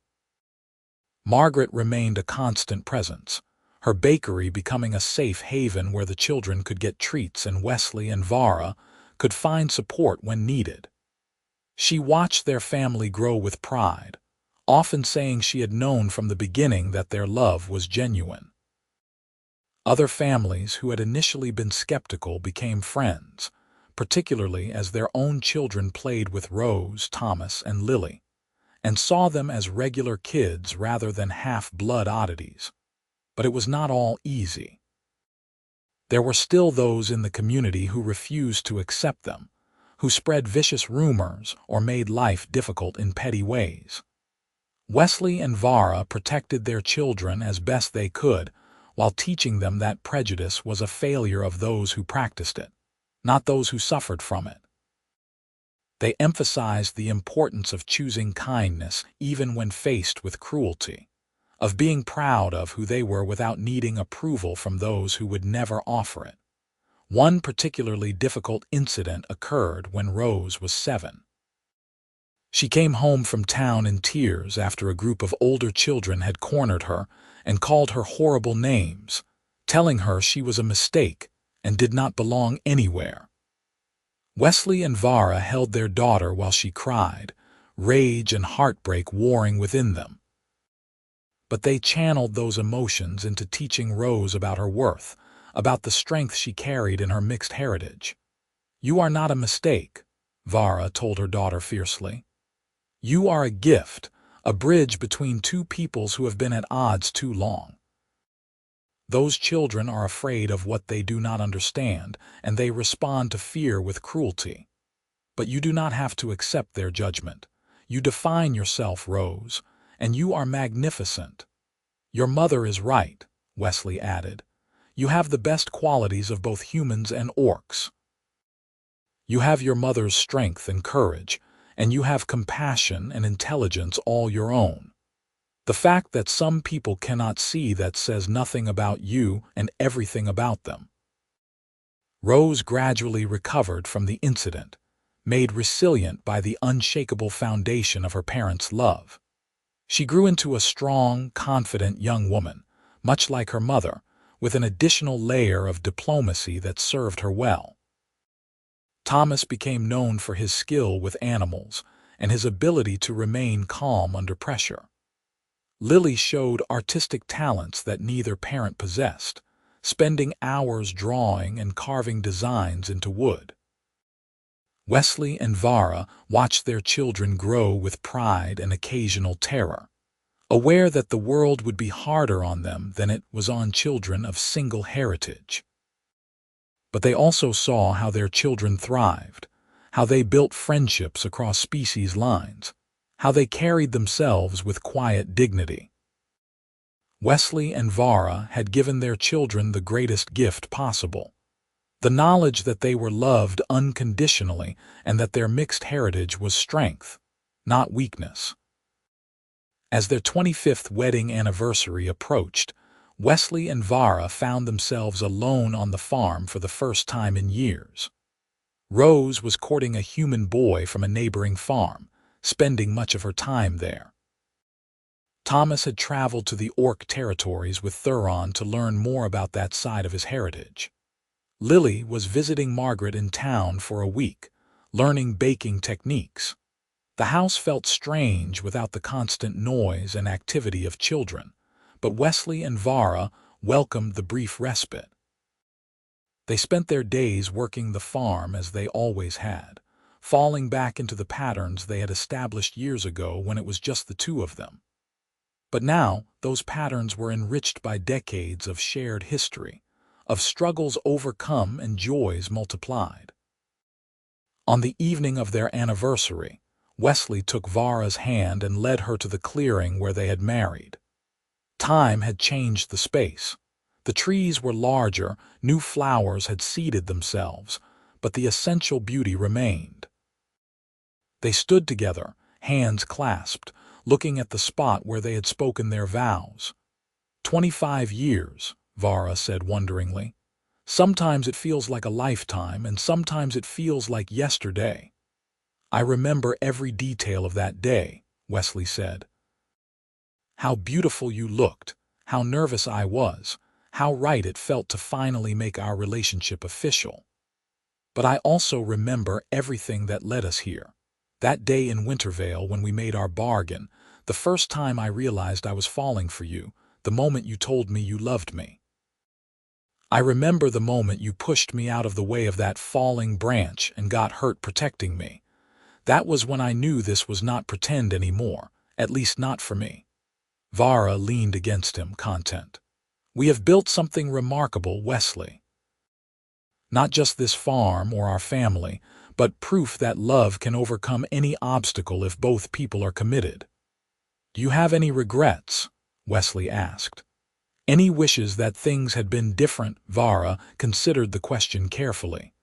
Margaret remained a constant presence, her bakery becoming a safe haven where the children could get treats and Wesley and Vara could find support when needed. She watched their family grow with pride, often saying she had known from the beginning that their love was genuine. Other families who had initially been skeptical became friends, particularly as their own children played with Rose, Thomas, and Lily, and saw them as regular kids rather than half-blood oddities. But it was not all easy. There were still those in the community who refused to accept them, who spread vicious rumors or made life difficult in petty ways. Wesley and Vara protected their children as best they could, while teaching them that prejudice was a failure of those who practiced it, not those who suffered from it. They emphasized the importance of choosing kindness even when faced with cruelty, of being proud of who they were without needing approval from those who would never offer it. One particularly difficult incident occurred when Rose was 7. She came home from town in tears after a group of older children had cornered her and called her horrible names, telling her she was a mistake and did not belong anywhere. Wesley and Vara held their daughter while she cried, rage and heartbreak warring within them. But they channeled those emotions into teaching Rose about her worth, about the strength she carried in her mixed heritage. "You are not a mistake," Vara told her daughter fiercely. "You are a gift, a bridge between two peoples who have been at odds too long." Those children are afraid of what they do not understand, and they respond to fear with cruelty. But you do not have to accept their judgment. You define yourself, Rose, and you are magnificent. "Your mother is right," Wesley added. "You have the best qualities of both humans and orcs. You have your mother's strength and courage, and you have compassion and intelligence all your own. The fact that some people cannot see that says nothing about you and everything about them." Rose gradually recovered from the incident, made resilient by the unshakable foundation of her parents' love. She grew into a strong, confident young woman, much like her mother, with an additional layer of diplomacy that served her well. Thomas became known for his skill with animals and his ability to remain calm under pressure. Lily showed artistic talents that neither parent possessed, spending hours drawing and carving designs into wood. Wesley and Vara watched their children grow with pride and occasional terror, aware that the world would be harder on them than it was on children of single heritage. But they also saw how their children thrived, how they built friendships across species lines, how they carried themselves with quiet dignity. Wesley and Vara had given their children the greatest gift possible, the knowledge that they were loved unconditionally and that their mixed heritage was strength, not weakness. As their 25th wedding anniversary approached, Wesley and Vara found themselves alone on the farm for the first time in years. Rose was courting a human boy from a neighboring farm, spending much of her time there. Thomas had traveled to the Orc territories with Thuron to learn more about that side of his heritage. Lily was visiting Margaret in town for a week, learning baking techniques. The house felt strange without the constant noise and activity of children, but Wesley and Vara welcomed the brief respite. They spent their days working the farm as they always had, falling back into the patterns they had established years ago when it was just the two of them. But now, those patterns were enriched by decades of shared history, of struggles overcome and joys multiplied. On the evening of their anniversary, Wesley took Vara's hand and led her to the clearing where they had married. Time had changed the space. The trees were larger, new flowers had seeded themselves, but the essential beauty remained. They stood together, hands clasped, looking at the spot where they had spoken their vows. 25 years, Vara said wonderingly. Sometimes it feels like a lifetime, and sometimes it feels like yesterday. I remember every detail of that day, Wesley said. How beautiful you looked, how nervous I was, how right it felt to finally make our relationship official. But I also remember everything that led us here. That day in Wintervale when we made our bargain, the first time I realized I was falling for you, the moment you told me you loved me. I remember the moment you pushed me out of the way of that falling branch and got hurt protecting me. That was when I knew this was not pretend anymore, at least not for me. Vara leaned against him, content. We have built something remarkable, Wesley. Not just this farm or our family, but proof that love can overcome any obstacle if both people are committed. Do you have any regrets? Wesley asked. Any wishes that things had been different? Vara considered the question carefully.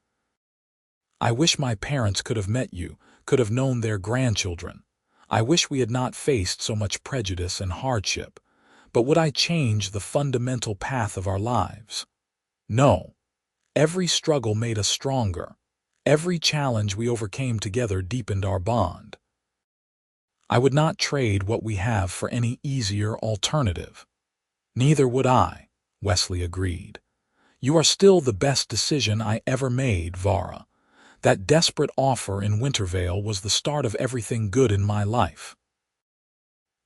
I wish my parents could have met you, could have known their grandchildren. I wish we had not faced so much prejudice and hardship. But would I change the fundamental path of our lives? No. Every struggle made us stronger. Every challenge we overcame together deepened our bond. I would not trade what we have for any easier alternative. Neither would I, Wesley agreed. You are still the best decision I ever made, Vara. That desperate offer in Wintervale was the start of everything good in my life.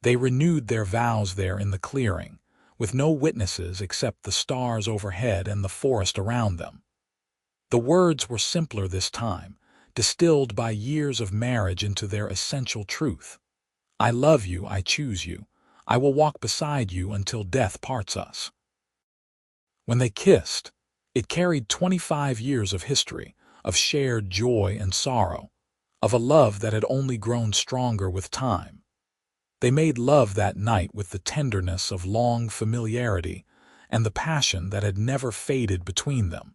They renewed their vows there in the clearing, with no witnesses except the stars overhead and the forest around them. The words were simpler this time, distilled by years of marriage into their essential truth. I love you, I choose you. I will walk beside you until death parts us. When they kissed, it carried 25 years of history, of shared joy and sorrow, of a love that had only grown stronger with time. They made love that night with the tenderness of long familiarity and the passion that had never faded between them.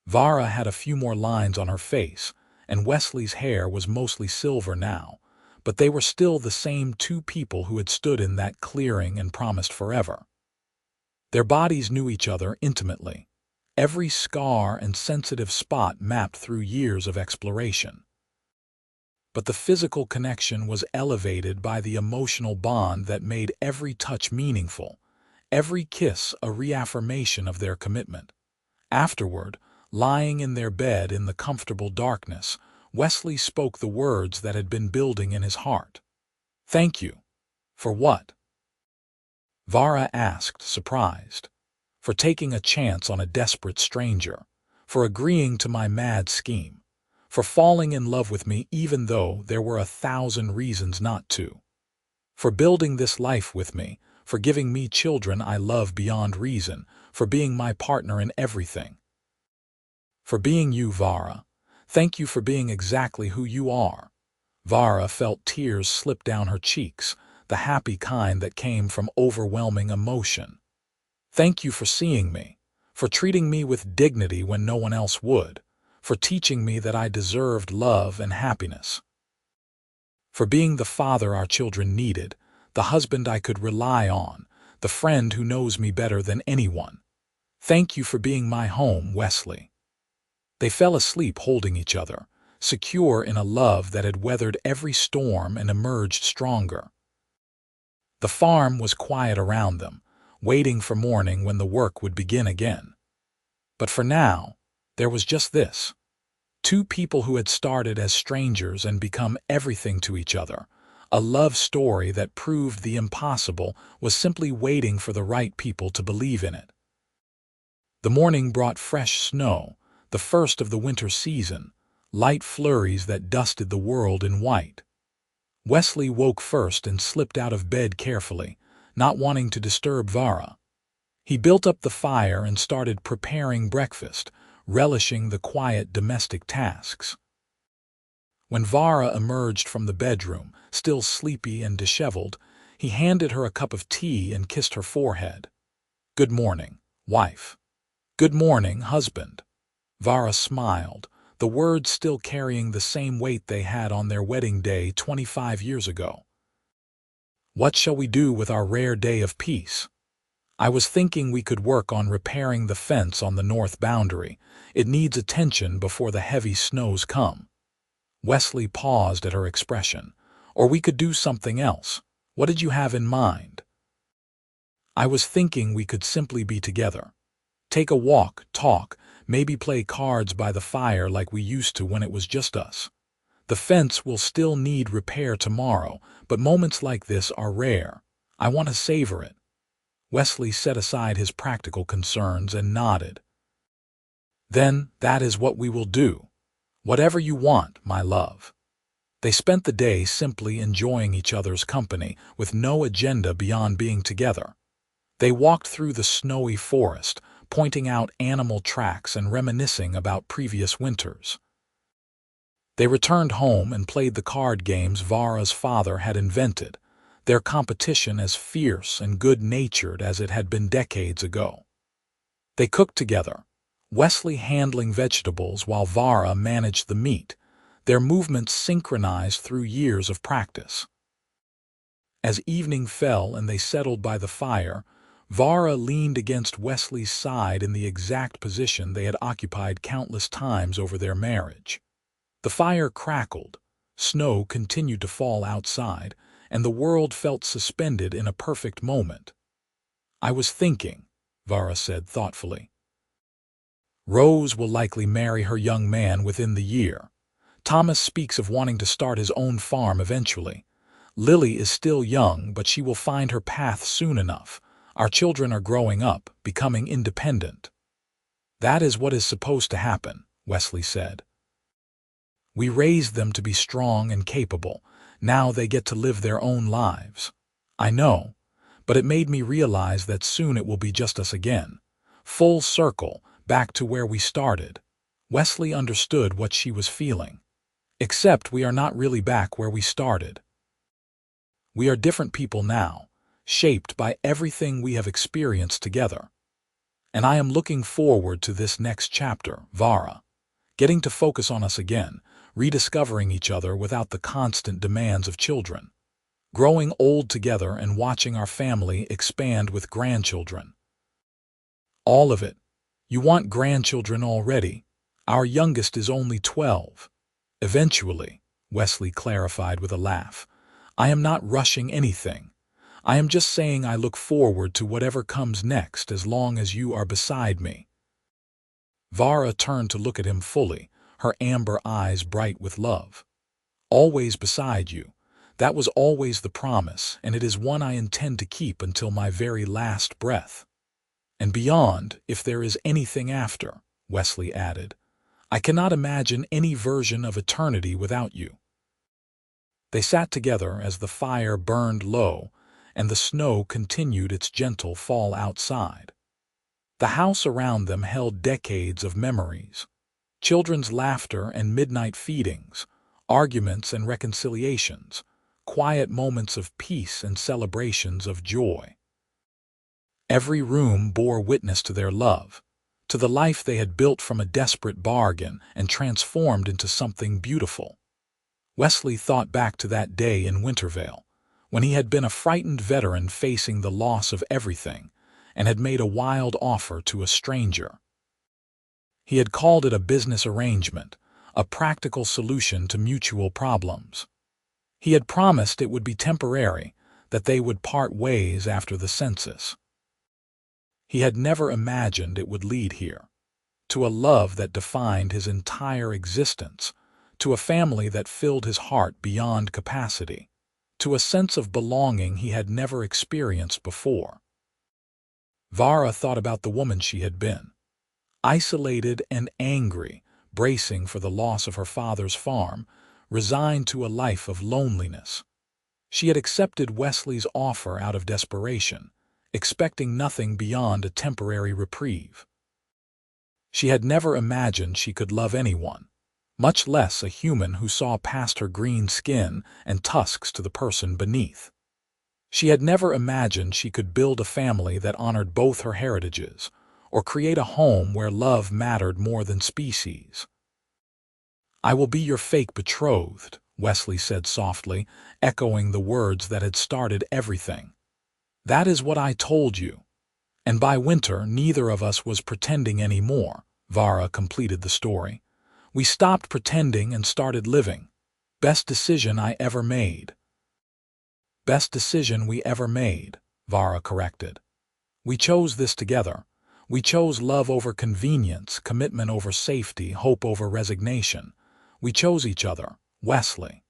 Vara had a few more lines on her face, and Wesley's hair was mostly silver now, but they were still the same two people who had stood in that clearing and promised forever. Their bodies knew each other intimately, every scar and sensitive spot mapped through years of exploration. But the physical connection was elevated by the emotional bond that made every touch meaningful, every kiss a reaffirmation of their commitment. Afterward, lying in their bed in the comfortable darkness, Wesley spoke the words that had been building in his heart. Thank you. For what? Vara asked, surprised. For taking a chance on a desperate stranger, for agreeing to my mad scheme, for falling in love with me even though there were 1,000 reasons not to, for building this life with me, for giving me children I love beyond reason, for being my partner in everything. For being you, Vara. Thank you for being exactly who you are. Vara felt tears slip down her cheeks, the happy kind that came from overwhelming emotion. Thank you for seeing me, for treating me with dignity when no one else would, for teaching me that I deserved love and happiness. For being the father our children needed, the husband I could rely on, the friend who knows me better than anyone. Thank you for being my home, Wesley. They fell asleep holding each other, secure in a love that had weathered every storm and emerged stronger. The farm was quiet around them, waiting for morning when the work would begin again. But for now, there was just this. Two people who had started as strangers and become everything to each other. A love story that proved the impossible was simply waiting for the right people to believe in it. The morning brought fresh snow, the first of the winter season, light flurries that dusted the world in white. Wesley woke first and slipped out of bed carefully, not wanting to disturb Vara. He built up the fire and started preparing breakfast, relishing the quiet domestic tasks. When Vara emerged from the bedroom, still sleepy and disheveled, he handed her a cup of tea and kissed her forehead. "Good morning, wife." "Good morning, husband." Vara smiled, the words still carrying the same weight they had on their wedding day 25 years ago. "What shall we do with our rare day of peace?" "I was thinking we could work on repairing the fence on the north boundary. It needs attention before the heavy snows come." Wesley paused at her expression. "Or we could do something else. What did you have in mind?" "I was thinking we could simply be together. Take a walk, talk, maybe play cards by the fire like we used to when it was just us. The fence will still need repair tomorrow, but moments like this are rare. I want to savor it." Wesley set aside his practical concerns and nodded. "Then that is what we will do. Whatever you want, my love." They spent the day simply enjoying each other's company, with no agenda beyond being together. They walked through the snowy forest, pointing out animal tracks and reminiscing about previous winters. They returned home and played the card games Vara's father had invented, their competition as fierce and good-natured as it had been decades ago. They cooked together, Wesley handling vegetables while Vara managed the meat, their movements synchronized through years of practice. As evening fell and they settled by the fire, Vara leaned against Wesley's side in the exact position they had occupied countless times over their marriage. The fire crackled, snow continued to fall outside, and the world felt suspended in a perfect moment. "I was thinking," Vara said thoughtfully. "Rose will likely marry her young man within the year. Thomas speaks of wanting to start his own farm eventually. Lily is still young, but she will find her path soon enough. Our children are growing up, becoming independent." "That is what is supposed to happen," Wesley said. "We raised them to be strong and capable. Now they get to live their own lives." "I know, but it made me realize that soon it will be just us again. Full circle, back to where we started." Wesley understood what she was feeling. "Except we are not really back where we started. We are different people now, shaped by everything we have experienced together. And I am looking forward to this next chapter, Vara. Getting to focus on us again, rediscovering each other without the constant demands of children. Growing old together and watching our family expand with grandchildren." "All of it. You want grandchildren already. Our youngest is only 12. "Eventually," Wesley clarified with a laugh. "I am not rushing anything. I am just saying I look forward to whatever comes next as long as you are beside me." Vara turned to look at him fully, her amber eyes bright with love. "Always beside you. That was always the promise, and it is one I intend to keep until my very last breath. And beyond, if there is anything after," Wesley added. "I cannot imagine any version of eternity without you." They sat together as the fire burned low and the snow continued its gentle fall outside. The house around them held decades of memories. Children's laughter and midnight feedings, arguments and reconciliations, quiet moments of peace and celebrations of joy. Every room bore witness to their love, to the life they had built from a desperate bargain and transformed into something beautiful. Wesley thought back to that day in Wintervale, when he had been a frightened veteran facing the loss of everything, and had made a wild offer to a stranger. He had called it a business arrangement, a practical solution to mutual problems. He had promised it would be temporary, that they would part ways after the census. He had never imagined it would lead here, to a love that defined his entire existence, to a family that filled his heart beyond capacity, to a sense of belonging he had never experienced before. Vara thought about the woman she had been, isolated and angry, bracing for the loss of her father's farm, resigned to a life of loneliness. She had accepted Wesley's offer out of desperation, expecting nothing beyond a temporary reprieve. She had never imagined she could love anyone, much less a human who saw past her green skin and tusks to the person beneath. She had never imagined she could build a family that honored both her heritages, or create a home where love mattered more than species. "I will be your fake betrothed," Wesley said softly, echoing the words that had started everything. "That is what I told you." And by winter, neither of us was pretending anymore, Vara completed the story. "We stopped pretending and started living. Best decision I ever made." "Best decision we ever made," Vara corrected. "We chose this together. We chose love over convenience, commitment over safety, hope over resignation. We chose each other, Wesley.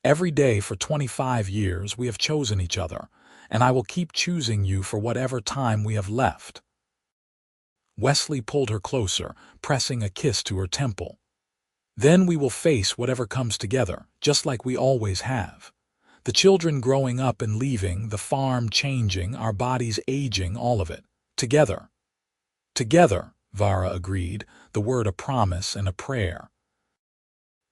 Every day for 25 years we have chosen each other, and I will keep choosing you for whatever time we have left." Wesley pulled her closer, pressing a kiss to her temple. "Then we will face whatever comes together, just like we always have. The children growing up and leaving, the farm changing, our bodies aging, all of it. Together." "Together," Vara agreed, the word a promise and a prayer.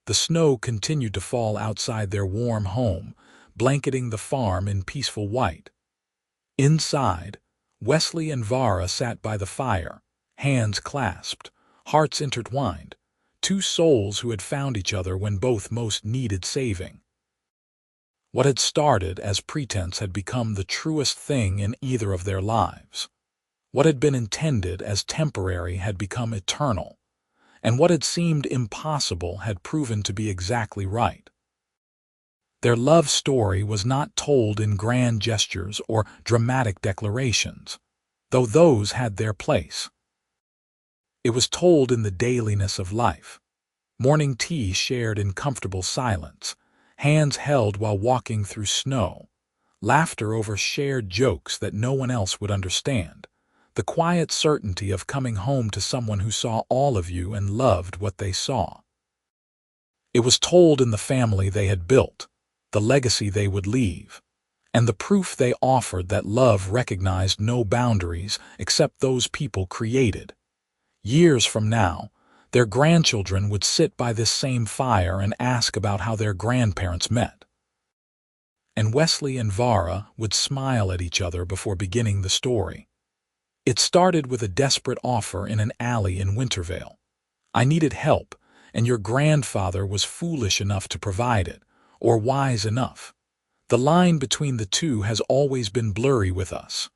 The snow continued to fall outside their warm home, blanketing the farm in peaceful white. Inside, Wesley and Vara sat by the fire, hands clasped, hearts intertwined, two souls who had found each other when both most needed saving. What had started as pretense had become the truest thing in either of their lives. What had been intended as temporary had become eternal, and what had seemed impossible had proven to be exactly right. Their love story was not told in grand gestures or dramatic declarations, though those had their place. It was told in the dailiness of life, morning tea shared in comfortable silence, hands held while walking through snow, laughter over shared jokes that no one else would understand, the quiet certainty of coming home to someone who saw all of you and loved what they saw. It was told in the family they had built, the legacy they would leave, and the proof they offered that love recognized no boundaries except those people created. Years from now, their grandchildren would sit by this same fire and ask about how their grandparents met. And Wesley and Vara would smile at each other before beginning the story. It started with a desperate offer in an alley in Wintervale. "I needed help, and your grandfather was foolish enough to provide it, or wise enough. The line between the two has always been blurry with us."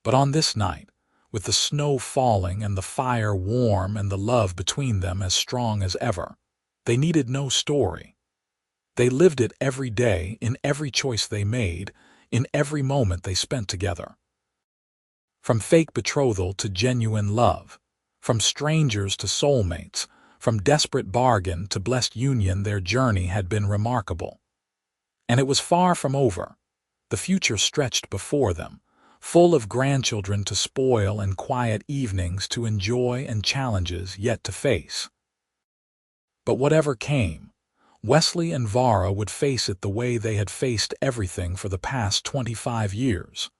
But on this night, with the snow falling and the fire warm and the love between them as strong as ever, they needed no story. They lived it every day, in every choice they made, in every moment they spent together. From fake betrothal to genuine love, from strangers to soulmates, from desperate bargain to blessed union, their journey had been remarkable. And it was far from over. The future stretched before them, full of grandchildren to spoil and quiet evenings to enjoy and challenges yet to face. But whatever came, Wesley and Vara would face it the way they had faced everything for the past 25 years.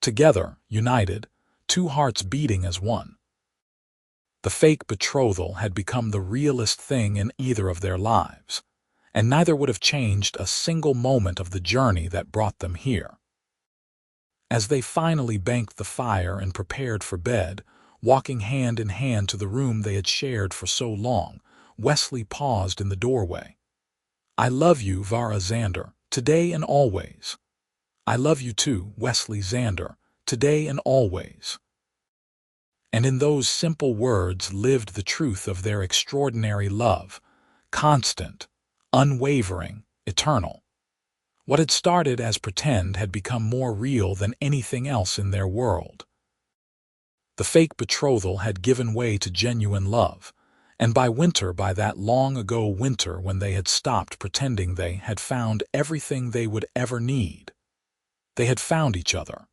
Together, united, two hearts beating as one. The fake betrothal had become the realest thing in either of their lives, and neither would have changed a single moment of the journey that brought them here. As they finally banked the fire and prepared for bed, walking hand in hand to the room they had shared for so long, Wesley paused in the doorway. "I love you, Vara Xander, today and always." "I love you too, Wesley Xander, today and always." And in those simple words lived the truth of their extraordinary love, constant, unwavering, eternal. What had started as pretend had become more real than anything else in their world. The fake betrothal had given way to genuine love, and by that long-ago winter when they had stopped pretending, they had found everything they would ever need. They had found each other,